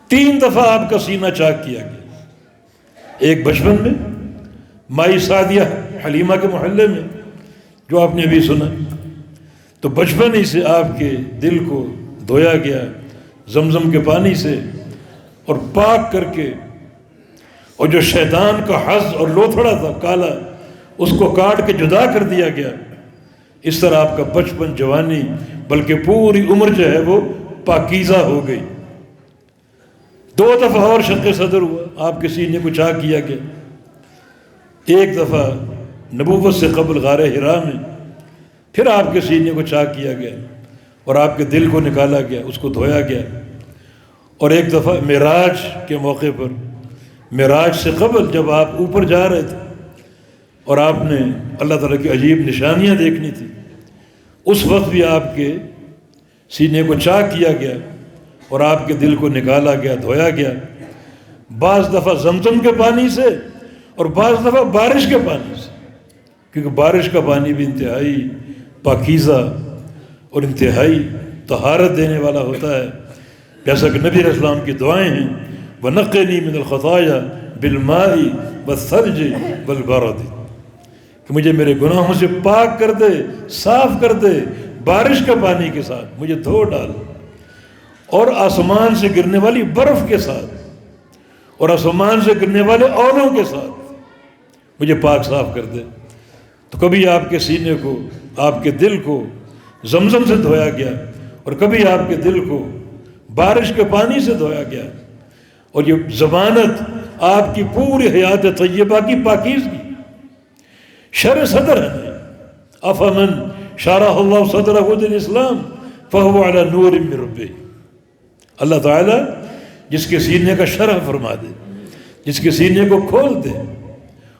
3 دفعہ آپ کا سینہ چاک کیا گیا۔ ایک بچپن میں مائی سعدیہ حلیمہ کے محلے میں، جو آپ نے ابھی سنا، تو بچپن ہی سے آپ کے دل کو دھویا گیا زمزم کے پانی سے اور پاک کر کے، اور جو شیطان کا حظ اور لوتھڑا تھا کالا اس کو کاٹ کے جدا کر دیا گیا۔ اس طرح آپ کا بچپن، جوانی، بلکہ پوری عمر جو ہے وہ پاکیزہ ہو گئی۔ 2 دفعہ اور شق صدر ہوا، آپ کے سینے کو چاک کیا گیا۔ ایک دفعہ نبوت سے قبل غار حرا میں، پھر آپ کے سینے کو چاک کیا گیا اور آپ کے دل کو نکالا گیا، اس کو دھویا گیا۔ اور ایک دفعہ معراج کے موقع پر، معراج سے قبل جب آپ اوپر جا رہے تھے اور آپ نے اللہ تعالیٰ کی عجیب نشانیاں دیکھنی تھی، اس وقت بھی آپ کے سینے کو چاک کیا گیا اور آپ کے دل کو نکالا گیا، دھویا گیا۔ بعض دفعہ زمزم کے پانی سے اور بعض دفعہ بارش کے پانی سے، کیونکہ بارش کا پانی بھی انتہائی پاکیزہ اور انتہائی طہارت دینے والا ہوتا ہے، جیسا کہ نبی علیہ السلام کی دعائیں ہیں، وَنَقِّنِي مِنَ الْخَطَايَا بِالْمَاءِ وَالثَّلْجِ وَالْبَرَدِ، کہ مجھے میرے گناہوں سے پاک کر دے، صاف کر دے، بارش کا پانی کے ساتھ مجھے دھو ڈال، اور آسمان سے گرنے والی برف کے ساتھ اور آسمان سے گرنے والے اولوں کے ساتھ مجھے پاک صاف کر دے۔ تو کبھی آپ کے سینے کو، آپ کے دل کو زمزم سے دھویا گیا اور کبھی آپ کے دل کو بارش کے پانی سے دھویا گیا، اور یہ ضمانت آپ کی پوری حیات طیبہ کی پاکیزگی، شرع صدر ہے۔ افمن شرح اللہ صدرہ للاسلام فہو علی نور من ربہ، اللہ تعالیٰ جس کے سینے کا شرح فرما دے، جس کے سینے کو کھول دے،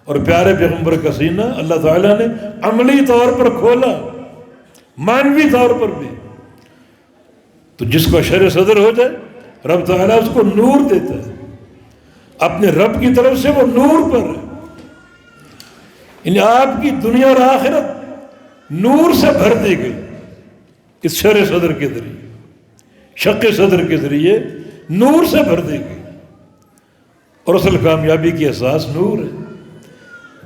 اور پیارے پیغمبر کا سینہ اللہ تعالیٰ نے عملی طور پر کھولا، معنوی طور پر بھی۔ تو جس کو شرع صدر ہو جائے رب تعالیٰ اس کو نور دیتا ہے، اپنے رب کی طرف سے وہ نور پر ہے، یعنی آپ کی دنیا اور آخرت نور سے بھر دی گئی اس شرع صدر کے ذریعے، شق صدر کے ذریعے نور سے بھر دی گئی۔ اور اصل کامیابی کی اساس نور ہے،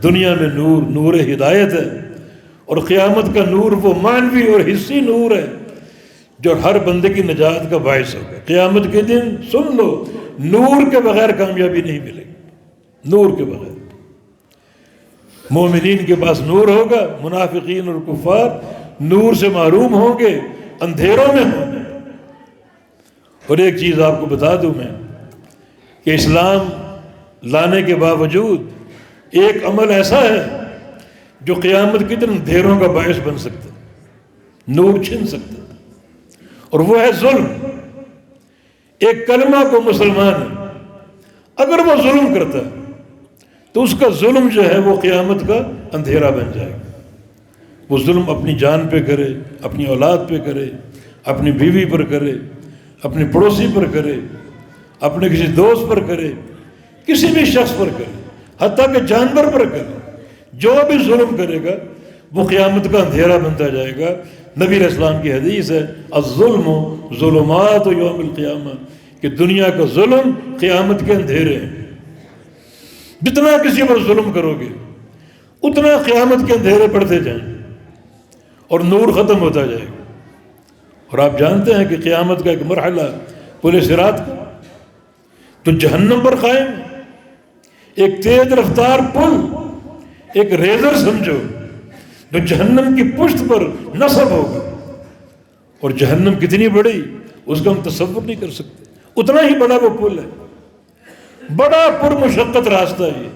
دنیا میں نور، نور ہدایت ہے، اور قیامت کا نور وہ معنوی اور حصی نور ہے جو ہر بندے کی نجات کا باعث ہوگا۔ قیامت کے دن سن لو، نور کے بغیر کامیابی نہیں ملے گی، نور کے بغیر۔ مومنین کے پاس نور ہوگا، منافقین اور کفار نور سے محروم ہوں گے، اندھیروں میں ہوں گے۔ اور ایک چیز آپ کو بتا دوں میں، کہ اسلام لانے کے باوجود ایک عمل ایسا ہے جو قیامت کے دن اندھیروں کا باعث بن سکتا ہے، نور چھن سکتا ہے، اور وہ ہے ظلم۔ ایک کلمہ کو مسلمان ہے، اگر وہ ظلم کرتا ہے تو اس کا ظلم جو ہے وہ قیامت کا اندھیرا بن جائے گا۔ وہ ظلم اپنی جان پہ کرے، اپنی اولاد پہ کرے، اپنی بیوی پر کرے، اپنے پڑوسی پر کرے، اپنے کسی دوست پر کرے، کسی بھی شخص پر کرے، حتیٰ کہ جانور پر کرے، جو بھی ظلم کرے گا وہ قیامت کا اندھیرا بنتا جائے گا۔ نبی علیہ السلام کی حدیث ہے الظلم ظلمات یوم القیامہ، کہ دنیا کا ظلم قیامت کے اندھیرے ہیں۔ جتنا کسی پر ظلم کرو گے اتنا قیامت کے اندھیرے پڑتے جائیں اور نور ختم ہوتا جائے گا۔ اور آپ جانتے ہیں کہ قیامت کا ایک مرحلہ پل صراط کا تو جہنم پر قائم ہے، ایک تیز رفتار پل، ایک ریزر سمجھو جو جہنم کی پشت پر نصب ہوگا، اور جہنم کتنی بڑی اس کا ہم تصور نہیں کر سکتے، اتنا ہی بڑا وہ پل ہے، بڑا پرمشقت راستہ ہے یہ،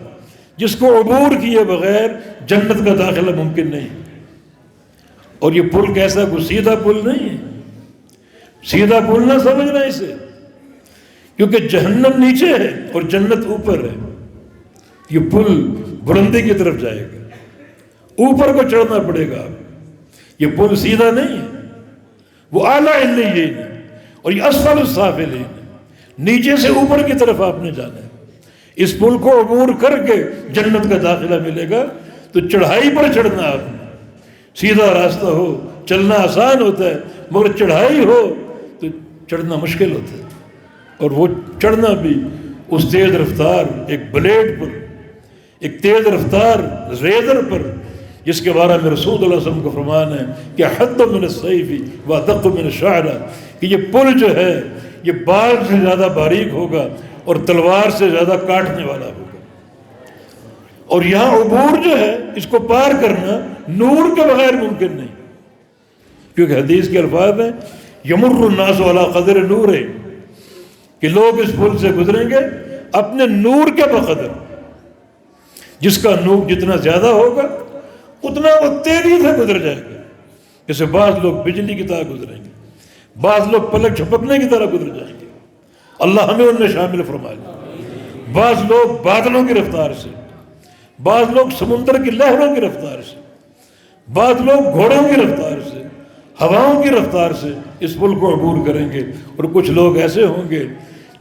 جس کو عبور کیے بغیر جنت کا داخلہ ممکن نہیں۔ اور یہ پل کیسا، کوئی سیدھا پل نہیں ہے، سیدھا پل نہ سمجھنا اسے، کیونکہ جہنم نیچے ہے اور جنت اوپر ہے۔ یہ پل بلندی کی طرف جائے گا، اوپر کو چڑھنا پڑے گا آپ، یہ پل سیدھا نہیں ہے، وہ اعلیٰ علیین ہے اور یہ اسفل السافلین ہے، نیچے سے اوپر کی طرف آپ نے جانا ہے۔ اس پل کو عبور کر کے جنت کا داخلہ ملے گا، تو چڑھائی پر چڑھنا آپ نے، سیدھا راستہ ہو چلنا آسان ہوتا ہے، مگر چڑھائی ہو تو چڑھنا مشکل ہوتا ہے، اور وہ چڑھنا بھی اس تیز رفتار ایک بلیڈ پر، ایک تیز رفتار ریزر پر، جس کے بارے میں رسول اللہ صلی اللہ علیہ وسلم کا فرمان ہے کہ حد من السیف وادق من الشعرہ، کہ یہ پل جو ہے یہ بال سے زیادہ باریک ہوگا اور تلوار سے زیادہ کاٹنے والا ہوگا۔ اور یہاں عبور جو ہے اس کو پار کرنا نور کے بغیر ممکن نہیں، کیونکہ حدیث کے الفاظ ہیں یمر الناس علی قدر نور، کہ لوگ اس پل سے گزریں گے اپنے نور کے بقدر، جس کا نور جتنا زیادہ ہوگا اتنا وہ تیزی سے گزر جائے گا۔ جیسے بعض لوگ بجلی کی طرح گزریں گے، بعض لوگ پلک جھپکنے کی طرح گزر جائیں گے، اللہ ہمیں ان میں شامل فرما لے۔ بعض لوگ بادلوں کی رفتار سے، بعض لوگ سمندر کی لہروں کی رفتار سے، بعض لوگ گھوڑوں کی رفتار سے، ہواؤں کی رفتار سے اس پل کو عبور کریں گے، اور کچھ لوگ ایسے ہوں گے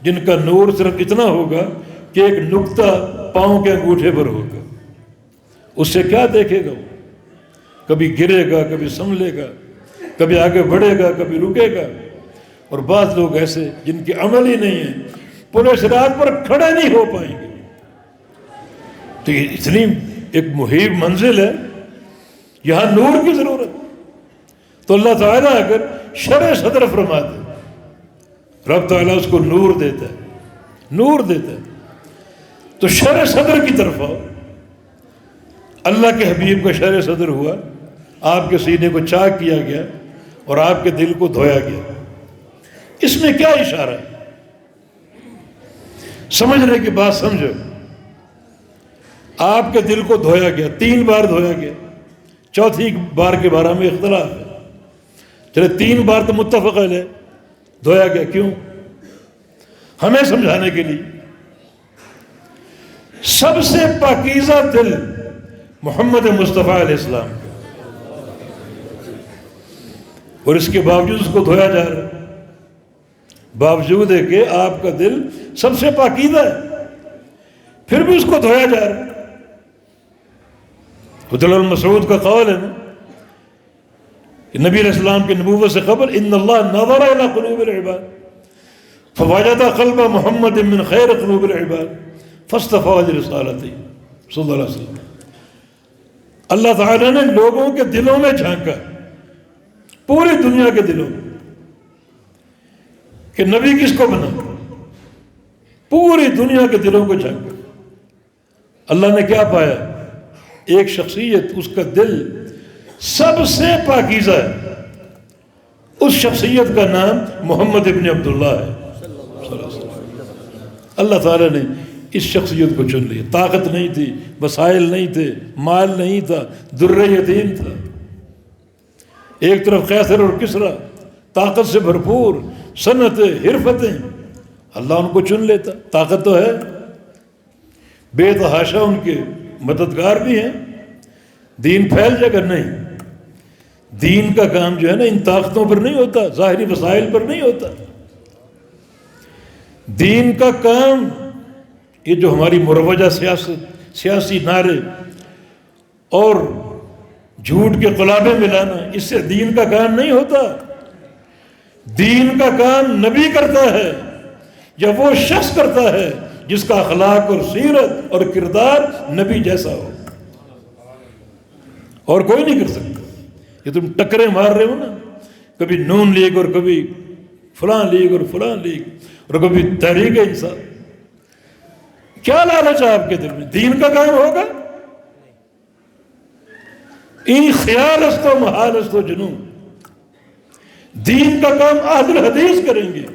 جن کا نور صرف اتنا ہوگا کہ ایک نقطہ پاؤں کے انگوٹھے پر ہوگا، اس سے کیا دیکھے گا وہ، کبھی گرے گا، کبھی سنبھلے گا، کبھی آگے بڑھے گا، کبھی رکے گا۔ اور بعض لوگ ایسے جن کے عمل ہی نہیں ہے، پل صراط پر کھڑے نہیں ہو پائیں گے۔ تو یہ اتنی ایک مہیب منزل ہے، یہاں نور کی ضرورت۔ تو اللہ تعالیٰ اگر شرح صدر فرما دے، رب تعالیٰ اس کو نور دیتا ہے، نور دیتا ہے، تو شرح صدر کی طرف آؤ۔ اللہ کے حبیب کا شرح صدر ہوا، آپ کے سینے کو چاک کیا گیا اور آپ کے دل کو دھویا گیا۔ اس میں کیا اشارہ ہے؟ سمجھنے کی بات سمجھو۔ آپ کے دل کو دھویا گیا، 3 بار دھویا گیا، چوتھی بار کے بارے میں اختلاف ہے، چلے 3 بار تو متفق ہے دھویا گیا، کیوں؟ ہمیں سمجھانے کے لیے سب سے پاکیزہ دل محمد مصطفیٰ علیہ السلام کا، اور اس کے باوجود اس کو دھویا جا رہا ہے، باوجود ہے کہ آپ کا دل سب سے پاکیزہ ہے، پھر بھی اس کو دھویا جا رہا ہے۔ عبداللہ بن مسعود کا قول ہے نا کہ نبی علیہ السلام کی نبوت سے قبل ان اللہ نظر الی قلوب العباد فوجد قلب محمد من خیر قلوب العباد فاصطفى لرسالته صلی اللہ علیہ وسلم۔ اللہ تعالیٰ نے لوگوں کے دلوں میں جھانکا، پوری دنیا کے دلوں میں، کہ نبی کس کو بنا، پوری دنیا کے دلوں کو جھانکا۔ اللہ نے کیا پایا؟ ایک شخصیت، اس کا دل سب سے پاکیزہ ہے، اس شخصیت کا نام محمد ابن عبداللہ ہے۔ اللہ تعالیٰ نے اس شخصیت کو چن لیا. طاقت نہیں تھی، وسائل نہیں تھے، مال نہیں تھا، در یتیم تھا. ایک طرف قیصر اور کسریٰ، طاقت سے بھرپور، صنعتیں، حرفتیں. اللہ ان کو چن لیتا. طاقت تو ہے، بے تحاشا ان کے مددگار بھی ہیں. دین پھیل جائے گا؟ نہیں. دین کا کام جو ہے نا ان طاقتوں پر نہیں ہوتا، ظاہری وسائل پر نہیں ہوتا. دین کا کام یہ جو ہماری مروجہ سیاست، سیاسی نعرے اور جھوٹ کے قلابے ملانا، اس سے دین کا کام نہیں ہوتا. دین کا کام نبی کرتا ہے یا وہ شخص کرتا ہے جس کا اخلاق اور سیرت اور کردار نبی جیسا ہو. اور کوئی نہیں کر سکتا. یہ تم ٹکریں مار رہے ہو نا، کبھی نون لیگ اور کبھی فلاں لیگ اور فلاں لیگ اور کبھی تحریک انصاف، کیا لالچ ہے آپ کے دل میں؟ دین کا کام ہوگا؟ ان خیال است و محال است و جنون. دین کا کام اہل الحدیث کریں گے.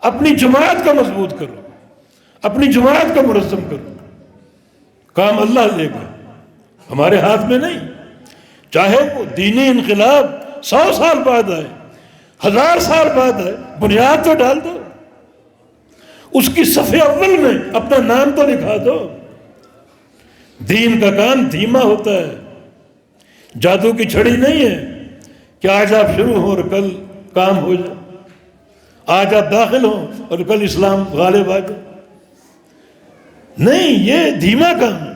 اپنی جماعت کا مضبوط کرو، اپنی جماعت کا منظم کرو. کام اللہ لے گا، ہمارے ہاتھ میں نہیں. چاہے وہ دینی انقلاب 100 سال بعد آئے، 1000 سال بعد آئے، بنیاد تو ڈال دو. اس کی صفحے اول میں اپنا نام تو لکھا دو. دین کا کام دھیما ہوتا ہے، جادو کی چھڑی نہیں ہے کہ آج آپ شروع ہوں اور کل کام ہو جائے. آج آپ داخل ہوں اور کل اسلام غالب آ جائے. نہیں، یہ دھیما کام ہے.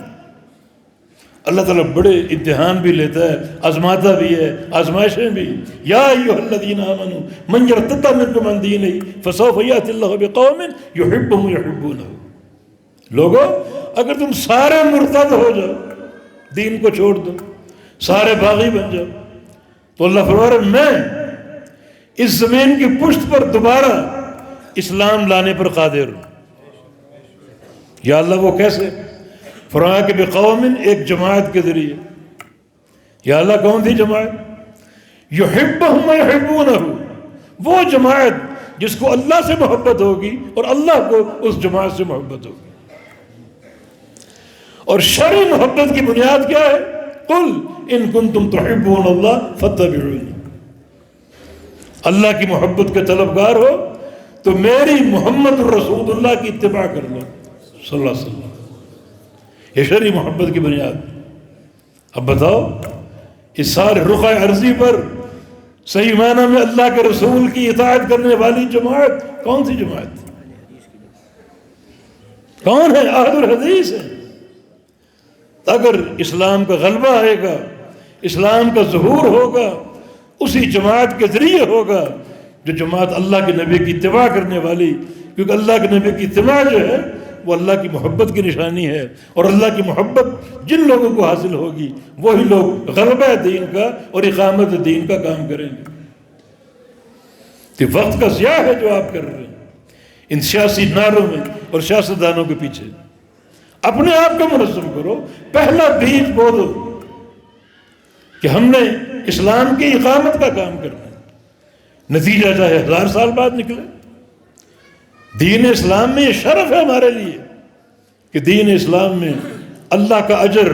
اللہ تعالیٰ بڑے امتحان بھی لیتا ہے، آزماتا بھی ہے، آزمائشیں بھی. یا ایھا الذین آمنوا من یرتد منکم عن دینہ فسوف یأتی اللہ بقوم یحبهم یحبونہ. لوگو اگر تم سارے مرتد ہو جاؤ، دین کو چھوڑ دو، سارے باغی بن جاؤ، تو اللہ فرما رہا ہے میں اس زمین کی پشت پر دوبارہ اسلام لانے پر قادر ہوں. یا اللہ وہ کیسے؟ فرمایا کہ بقوم، ایک جماعت کے ذریعے. یا اللہ کون تھی جماعت؟ یحبہم یحبونہ، وہ جماعت جس کو اللہ سے محبت ہوگی اور اللہ کو اس جماعت سے محبت ہوگی. اور شرعی محبت کی بنیاد کیا ہے؟ قل ان کنتم تحبون اللہ فاتبعونی. اللہ کی محبت کے طلبگار ہو تو میری محمد الرسول اللہ کی اتباع کر لو صلی اللہ علیہ وسلم. یہ شرعی محبت کی بنیاد. اب بتاؤ اس سارے رخ عرضی پر صحیح معنی میں اللہ کے رسول کی اطاعت کرنے والی جماعت کون سی جماعت؟ کون ہے؟ اہل الحدیث ہے. اگر اسلام کا غلبہ آئے گا، اسلام کا ظہور ہوگا، اسی جماعت کے ذریعے ہوگا جو جماعت اللہ کے نبی کی اتباع کرنے والی. کیونکہ اللہ کے نبی کی اتباع جو ہے وہ اللہ کی محبت کی نشانی ہے. اور اللہ کی محبت جن لوگوں کو حاصل ہوگی وہی لوگ غلبہ دین کا اور اقامت دین کا کام کریں گے. کہ وقت کا ضیاع ہے جو آپ کر رہے ہیں ان سیاسی نعروں میں اور سیاستدانوں کے پیچھے. اپنے آپ کو منظم کرو. پہلا بیج بو دو کہ ہم نے اسلام کی اقامت کا کام کرنا ہے. نتیجہ چاہے 1000 سال بعد نکلے. دین اسلام میں یہ شرف ہے ہمارے لیے کہ دین اسلام میں اللہ کا اجر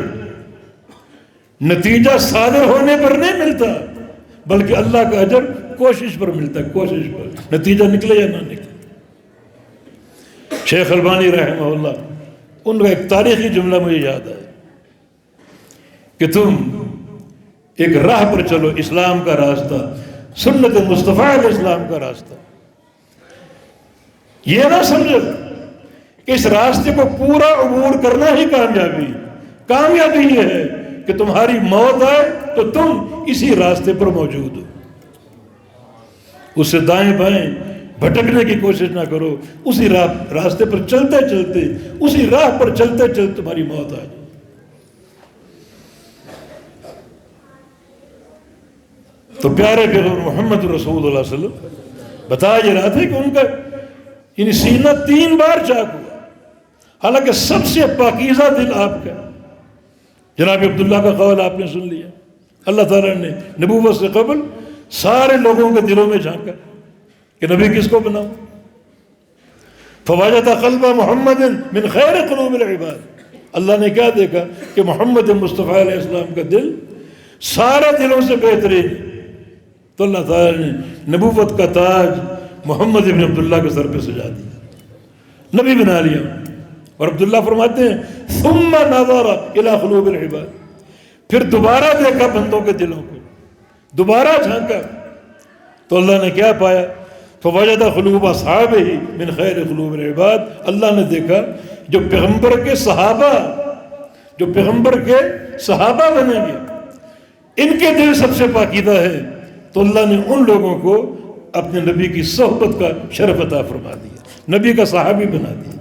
نتیجہ صادر ہونے پر نہیں ملتا، بلکہ اللہ کا اجر کوشش پر ملتا ہے. کوشش پر، نتیجہ نکلے یا نہ نکلے. شیخ البانی رحمہ اللہ، ان کا ایک تاریخی جملہ مجھے یاد ہے کہ تم ایک راہ پر چلو، اسلام کا راستہ، سنت مصطفیٰ علیہ السلام کا راستہ. یہ نہ سمجھو کہ اس راستے کو پورا عبور کرنا ہی کامیابی. کامیابی یہ ہے کہ تمہاری موت آئے تو تم اسی راستے پر موجود ہو. اس سے دائیں بائیں بھٹکنے کی کوشش نہ کرو. اسی راستے پر چلتے چلتے، اسی راہ پر چلتے چلتے تمہاری موت آ جائے. تو پیارے پیغمبر محمد رسول اللہ علیہ وسلم بتا یہ رہا تھے کہ ان کا یعنی سینہ 3 بار چاک ہوا. حالانکہ سب سے پاکیزہ دل آپ کا. جناب عبداللہ کا قول آپ نے سن لیا. اللہ تعالیٰ نے نبوت سے قبل سارے لوگوں کے دلوں میں جھانکا کہ نبی کس کو بناؤں. فوجد قلب محمد من خیر قلوب العباد، اللہ نے کیا دیکھا کہ محمد مصطفیٰ علیہ السلام کا دل سارے دلوں سے بہترین ہے، تو اللہ تعالیٰ نے نبوت کا تاج محمد ابن عبداللہ کے سر پہ سجا دیا، نبی بنا لیا۔ اور عبداللہ فرماتے ہیں ثم نظر الی قلوب العباد، پھر دوبارہ دیکھا بندوں کے دلوں کو، دوبارہ جھانکا تو اللہ نے کیا پایا؟ فوجد قلوب اصحابہ من خیر قلوب العباد، اللہ نے دیکھا جو پیغمبر کے صحابہ بنیں گے ان کے دل سب سے پاکیزہ ہے، تو اللہ نے ان لوگوں کو اپنے نبی کی صحبت کا شرف عطا فرما دیا، نبی کا صحابی بنا دیا۔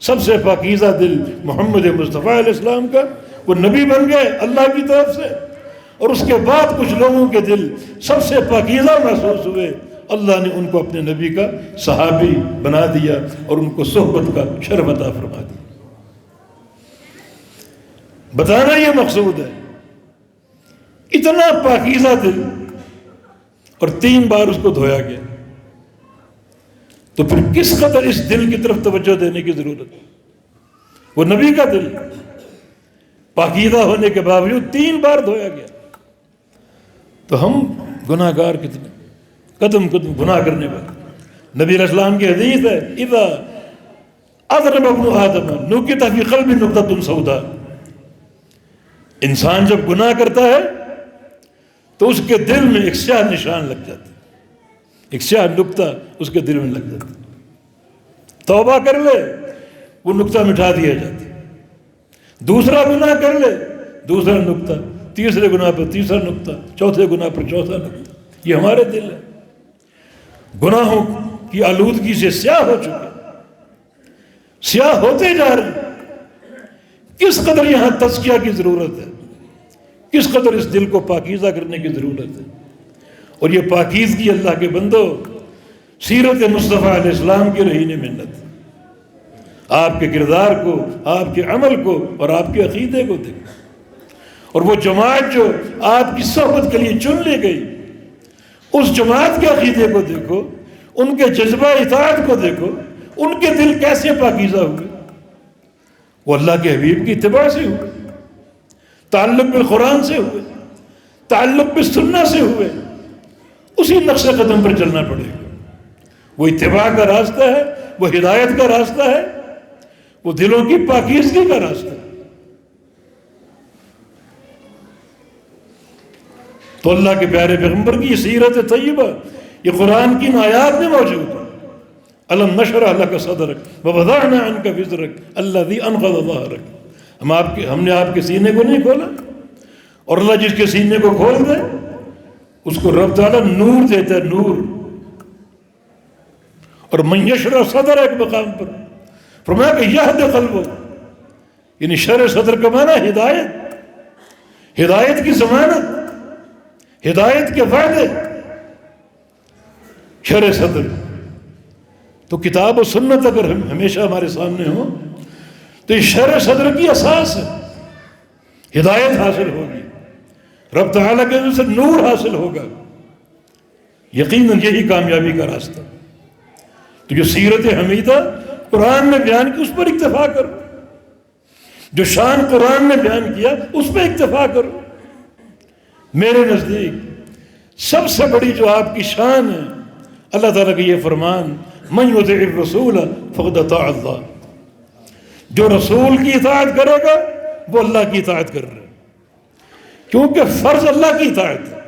سب سے پاکیزہ دل محمد مصطفیٰ علیہ السلام کا، وہ نبی بن گئے اللہ کی طرف سے، اور اس کے بعد کچھ لوگوں کے دل سب سے پاکیزہ محسوس ہوئے، اللہ نے ان کو اپنے نبی کا صحابی بنا دیا اور ان کو صحبت کا شرف عطا فرما دیا۔ بتانا یہ مقصود ہے، اتنا پاکیزہ دل، اور 3 بار اس کو دھویا گیا، تو پھر کس قدر اس دل کی طرف توجہ دینے کی ضرورت ہے؟ وہ نبی کا دل پاکیزہ ہونے کے باوجود 3 بار دھویا گیا، تو ہم گناہ گار کتنے، قدم قدم گناہ کرنے والے۔ نبی علیہ السلام کی حدیث ہے اذا اذنب ابن آدم نکت فی قلب نقطۃ سوداء، انسان جب گناہ کرتا ہے تو اس کے دل میں ایک سیاہ نشان لگ جاتا ہے، ایک سیاہ نقطہ اس کے دل میں لگ جاتا ہے، توبہ کر لے وہ نقطہ مٹا دیا جاتا ہے، دوسرا گناہ کر لے دوسرا نقطہ، تیسرے گناہ پر تیسرا نقطہ، چوتھے گناہ پر چوتھا نقطہ۔ یہ ہمارے دل ہے، گناہوں کی آلودگی سے سیاہ ہو چکے، سیاہ ہوتے جا رہے ہیں۔ کس قدر یہاں تزکیہ کی ضرورت ہے، کس قدر اس دل کو پاکیزہ کرنے کی ضرورت ہے، اور یہ پاکیزگی اللہ کے بندو سیرت مصطفیٰ علیہ السلام کی رہین منت، آپ کے کردار کو، آپ کے عمل کو اور آپ کے عقیدے کو دیکھو، اور وہ جماعت جو آپ کی صحبت کے لیے چن لی گئی اس جماعت کے عقیدے کو دیکھو، ان کے جذبہ اطاعت کو دیکھو، ان کے دل کیسے پاکیزہ ہوئے، وہ اللہ کے حبیب کی اتباع سے ہوئے، تعلق بالقرآن سے ہوئے، تعلق بالسنہ سے ہوئے، اسی نقش قدم پر چلنا پڑے گا۔ وہ اتباع کا راستہ ہے، وہ ہدایت کا راستہ ہے، وہ دلوں کی پاکیزگی کا راستہ ہے۔ تو اللہ کے پیارے پیغمبر کی یہ سیرت طیبہ یہ قرآن کی آیات میں موجود ہے۔ الم نشرح لک صدرک ووضعنا عنک وزرک الذی انقض ظہرک، ہم نے آپ کے سینے کو نہیں کھولا، اور اللہ جس کے سینے کو کھول دے اس کو رب تعالیٰ نور دیتا ہے، نور۔ اور من یشرح صدر ایک مقام پر فرمایا کہ یہد قلبہ، یعنی شرح صدر کا معنی ہدایت، ہدایت کی ضمانت، ہدایت کے وعدے، شرح صدر۔ تو کتاب و سنت اگر ہمیشہ ہمارے سامنے ہو تو یہ شرح صدر کی اساس ہے، ہدایت حاصل ہوگی، رب تعالیٰ کے سے نور حاصل ہوگا، یقیناً یہی کامیابی کا راستہ۔ تو جو سیرت حمیدہ قرآن نے بیان کی اس پر اکتفا کرو، جو شان قرآن نے بیان کیا اس پہ اکتفا کرو۔ میرے نزدیک سب سے بڑی جو آپ کی شان ہے اللہ تعالیٰ کا یہ فرمان من یطع الرسول فقد اطاع اللہ، جو رسول کی اطاعت کرے گا وہ اللہ کی اطاعت کر رہا ہے، کیونکہ فرض اللہ کی اطاعت ہے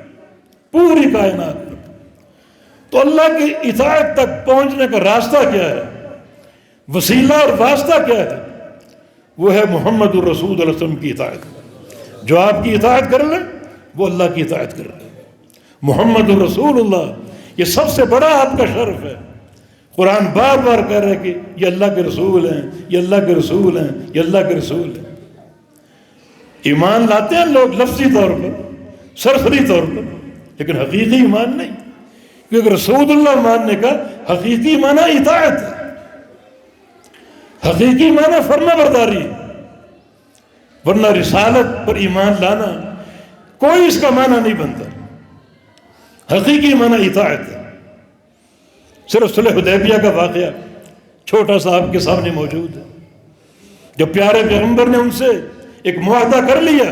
پوری کائنات پر۔ تو اللہ کی اطاعت تک پہنچنے کا راستہ کیا ہے، وسیلہ اور واسطہ کیا ہے؟ وہ ہے محمد الرسول صلی اللہ علیہ وسلم کی اطاعت۔ جو آپ کی اطاعت کر لے وہ اللہ کی اطاعت کر رہے ہیں۔ محمد الرسول اللہ یہ سب سے بڑا آپ کا شرف ہے۔ قرآن بار بار کہہ رہے کہ یہ اللہ کے رسول ہیں، یہ اللہ کے رسول ہیں، یہ اللہ کے رسول ہیں۔ ایمان لاتے ہیں لوگ لفظی طور پر، سرسری طور پر، لیکن حقیقی ایمان نہیں، کیونکہ رسول اللہ ماننے کا حقیقی معنی اطاعت ہے، حقیقی معنی فرما برداری ہے۔ ورنہ رسالت پر ایمان لانا کوئی اس کا معنی نہیں بنتا، حقیقی معنی اطاعت ہے۔ صرف صلح حدیبیہ کا واقعہ چھوٹا سا آپ کے سامنے موجود ہے. جب پیارے پیغمبر نے ان سے ایک معاہدہ کر لیا،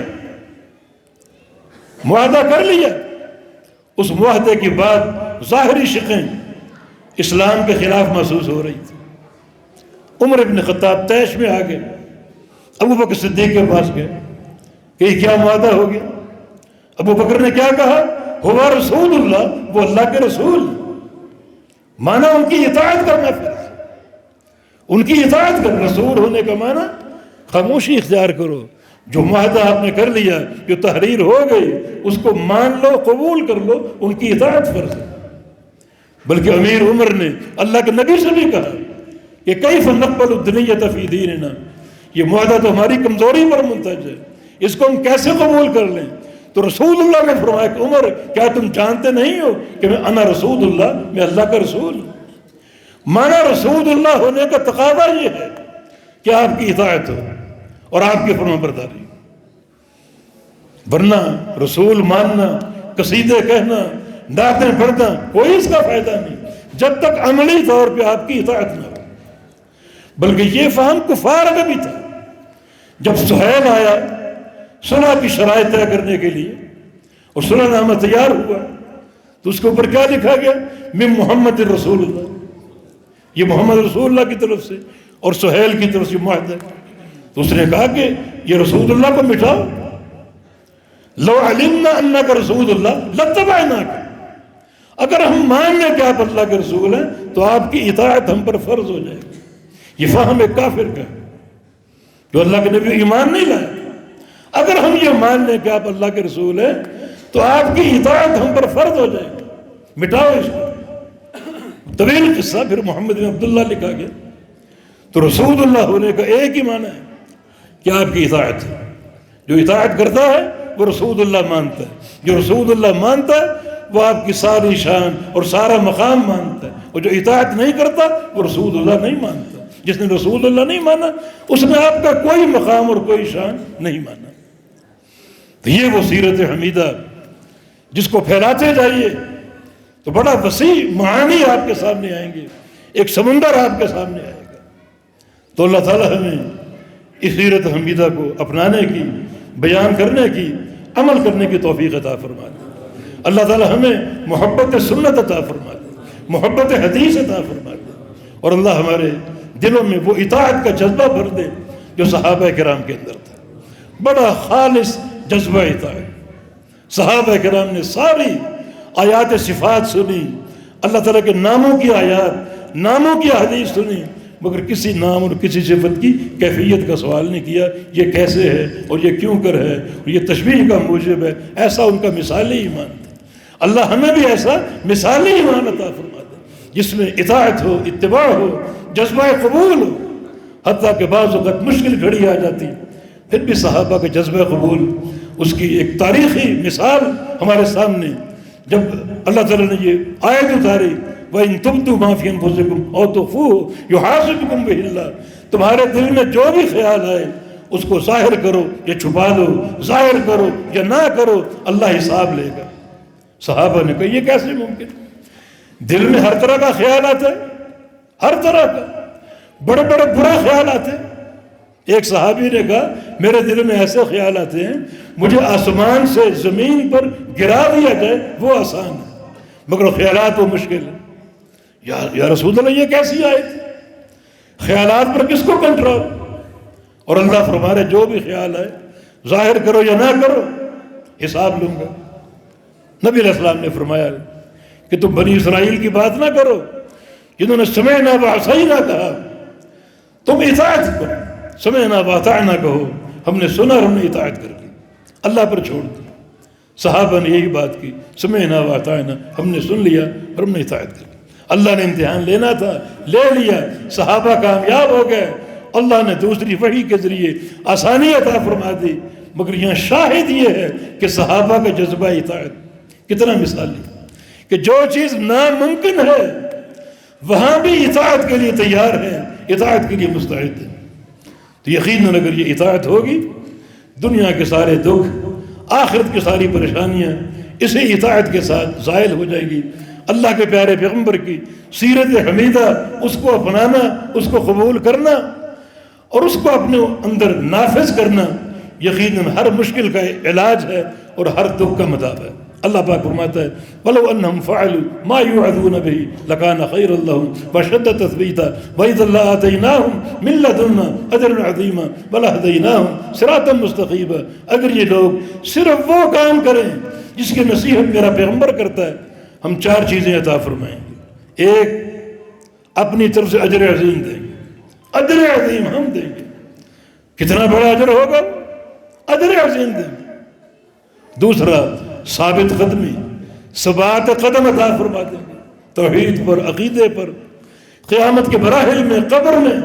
اس معاہدے کے بعد ظاہری شقیں اسلام کے خلاف محسوس ہو رہی تھی. عمر ابن خطاب طیش میں آ گئے، ابو بکر صدیق کے پاس گئے کہ یہ کیا معاہدہ ہو گیا؟ ابو بکر نے کیا کہا؟ ہوا رسول اللہ، وہ اللہ کے رسول. مانا ان کی اطاعت کرنا فرض، ان کی اطاعت کرنا. رسول ہونے کا مانا خاموشی اختیار کرو. جو معاہدہ آپ نے کر لیا، جو تحریر ہو گئی، اس کو مان لو، قبول کر لو، ان کی اطاعت فرض ہے. بلکہ امیر عمر نے اللہ کے نبی سے بھی کہا کہ کیف نقبل الدنیۃ فی دیننا، یہ معاہدہ تو ہماری کمزوری پر منتج ہے، اس کو ہم کیسے قبول کر لیں؟ تو رسول اللہ نے فرمایا کہ عمر کیا تم جانتے نہیں ہو کہ میں انا رسول اللہ، میں اللہ کا رسول ہوں. مانا رسول اللہ ہونے کا تقاضا یہ ہے کہ آپ کی اطاعت ہو اور آپ کی فرما برداری. ورنہ رسول ماننا، قصیدے کہنا، نعتیں پڑھنا، کوئی اس کا فائدہ نہیں جب تک عملی طور پہ آپ کی اطاعت نہ ہو. بلکہ یہ فہم کفار میں بھی تھا. جب سہیل آیا صلح کی شرائط طے کرنے کے لیے اور صلح نامہ تیار ہوا تو اس کے اوپر کیا لکھا گیا؟ من محمد رسول اللہ، یہ محمد رسول اللہ کی طرف سے اور سہیل کی طرف سے معاہدہ. تو اس نے کہا کہ یہ رسول اللہ کو مٹاؤ. لو علمنا انک رسول اللہ لاتبعناک، اگر ہم مان لیں کہ آپ اللہ کے رسول ہیں تو آپ کی اطاعت ہم پر فرض ہو جائے گی. یہ فہم ایک کافر کا جو اللہ کے نبی ایمان نہیں لائے. اگر ہم یہ مان لیں کہ آپ اللہ کے رسول ہیں تو آپ کی اطاعت ہم پر فرض ہو جائے گی. مٹاؤ اس کو. طویل قصہ پھر محمد بن عبداللہ لکھا گیا. تو رسول اللہ ہونے کا ایک ہی معنی ہے کہ آپ کی اطاعت ہے. جو اطاعت کرتا ہے وہ رسول اللہ مانتا ہے. جو رسول اللہ مانتا ہے وہ آپ کی ساری شان اور سارا مقام مانتا ہے. اور جو اطاعت نہیں کرتا وہ رسول اللہ نہیں مانتا. جس نے رسول اللہ نہیں مانا اس نے آپ کا کوئی مقام اور کوئی شان نہیں مانا. تو یہ وہ سیرت حمیدہ جس کو پھیلاتے جائیے تو بڑا وسیع معانی آپ کے سامنے آئیں گے، ایک سمندر آپ کے سامنے آئے گا. تو اللہ تعالیٰ ہمیں اس سیرت حمیدہ کو اپنانے کی، بیان کرنے کی، عمل کرنے کی توفیق عطا فرما دے. اللہ تعالیٰ ہمیں محبت سنت عطا فرما دے، محبت حدیث عطا فرما دے، اور اللہ ہمارے دلوں میں وہ اطاعت کا جذبہ بھر دے جو صحابہ کرام کے اندر تھا. بڑا خالص جذبہ اطاعت. صحابہ کرام نے ساری آیات صفات سنی، اللہ تعالیٰ کے ناموں کی آیات، ناموں کی حدیث سنی، مگر کسی نام اور کسی صفت کی کیفیت کا سوال نہیں کیا. یہ کیسے ہے اور یہ کیوں کر ہے اور یہ تشبیہ کا موجب ہے. ایسا ان کا مثالی ایمان تھا. اللہ ہمیں بھی ایسا مثالی ایمان عطا فرما دے جس میں اطاعت ہو، اتباع ہو، جذبہ قبول ہو. حتیٰ کہ بعض وقت مشکل گھڑی آ جاتی پھر بھی صحابہ کا جذبہ قبول، اس کی ایک تاریخی مثال ہمارے سامنے. جب اللہ تعالیٰ نے یہ آیت اتاری وَإِن تُبْدُوا مَا فِي أَنفُسِكُمْ أَوْ تُخْفُوهُ يُحَاسِبْكُم بِهِ اللَّهُ، تمہارے دل میں جو بھی خیال آئے اس کو ظاہر کرو یا چھپا دو، ظاہر کرو یا نہ کرو، اللہ حساب لے گا. صحابہ نے کہا یہ کیسے ممکن؟ دل میں ہر طرح کا خیال آتا ہے، ہر طرح کا، بڑے بڑے برا خیال آتے ہیں. ایک صحابی نے کہا میرے دل میں ایسے خیال آتے ہیں مجھے آسمان سے زمین پر گرا دیا جائے وہ آسان ہے، مگر خیالات وہ مشکل ہے. یا رسول اللہ یہ کیسی آیت؟ خیالات پر کس کو کنٹرول؟ اور اللہ فرما رہے جو بھی خیال آئے ظاہر کرو یا نہ کرو حساب لوں گا. نبی علیہ السلام نے فرمایا کہ تم بنی اسرائیل کی بات نہ کرو جنہوں نے سمعنا وعصینا کہا، تم اطاعت کرو. سمعنا واطعنا کہو، ہم نے سنا اور ہم نے اطاعت کر لی، اللہ پر چھوڑ دی. صحابہ نے یہی بات کی، سمعنا واطعنا، ہم نے سن لیا اور ہم نے اطاعت کر لی. اللہ نے امتحان لینا تھا، لے لیا، صحابہ کامیاب ہو گئے. اللہ نے دوسری وحی کے ذریعے آسانی عطا فرما دی. مگر یہاں شاہد یہ ہے کہ صحابہ کا جذبہ اطاعت کتنا مثالی کہ جو چیز ناممکن ہے وہاں بھی اطاعت کے لیے تیار ہے، اطاعت کے لیے مستعد ہے. تو یقیناً اگر یہ اطاعت ہوگی دنیا کے سارے دکھ، آخرت کی ساری پریشانیاں اسی اطاعت کے ساتھ زائل ہو جائیں گی. اللہ کے پیارے پیغمبر کی سیرت حمیدہ اس کو اپنانا، اس کو قبول کرنا اور اس کو اپنے اندر نافذ کرنا یقیناً ہر مشکل کا علاج ہے اور ہر دکھ کا مداو ہے۔ اللہ پاک فرماتا ہے وَلَوْ أَنَّهُمْ فَعَلُوا مَا يُوعَظُونَ بِهِ لَكَانَ خَيْرًا لَّهُمْ وَأَشَدَّ تَثْبِيتًا وَإِذًا لَّآتَيْنَاهُمْ مِن لَّدُنَّا أَجْرًا عَظِيمًا وَلَهَدَيْنَاهُمْ صِرَاطًا مُّسْتَقِيمًا۔ اگر یہ لوگ صرف وہ کام کریں جس کی نصیحت میرا پیغمبر کرتا ہے، ہم 4 چیزیں عطا فرمائیں گے۔ ایک، اپنی طرف سے اجر عظیم دیں گے، اجر عظیم ہم دیں گے۔ کتنا بڑا اجر ہوگا؟ اجر عظیم دیں گے۔ دوسرا، ثابت قدمی، ثبات قدم عطا فرما دیں گے، توحید پر، عقیدے پر، قیامت کے مراحل میں، قبر میں،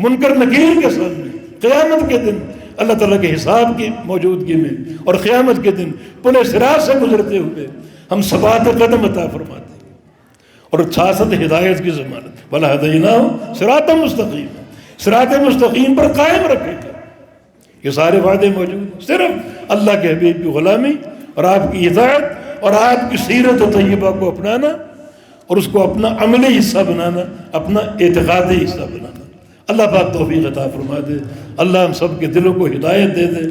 منکر نکیر کے سامنے، قیامت کے دن اللہ تعالیٰ کے حساب کی موجودگی میں، اور قیامت کے دن پلے صراط سے گزرتے ہوئے ہم ثبات قدم عطا فرما دیں گے، اور ساتھ ہدایت کی ضمانت وَلَهَدَيْنَاهُمْ صِرَاطًا مُّسْتَقِيمًا، صراط مستقیم پر قائم رکھے گا۔ یہ سارے وعدے موجود ہیں، صرف اللہ کے حبیب کی غلامی اور آپ کی اطاعت اور آپ کی سیرت و طیبہ کو اپنانا اور اس کو اپنا عملی حصہ بنانا، اپنا اعتقادی حصہ بنانا۔ اللہ پاک توفیق عطا فرما دے، اللہ ہم سب کے دلوں کو ہدایت دے دے،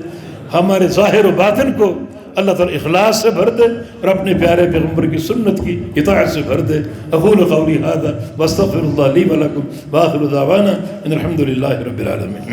ہمارے ظاہر و باطن کو اللہ تعالیٰ اخلاص سے بھر دے اور اپنے پیارے پیغمبر کی سنت کی اطاعت سے بھر دے۔ اقول قولی ھذا واستغفر اللہ لی ولکم وآخر دعوانا ان الحمد للہ رب العالمین۔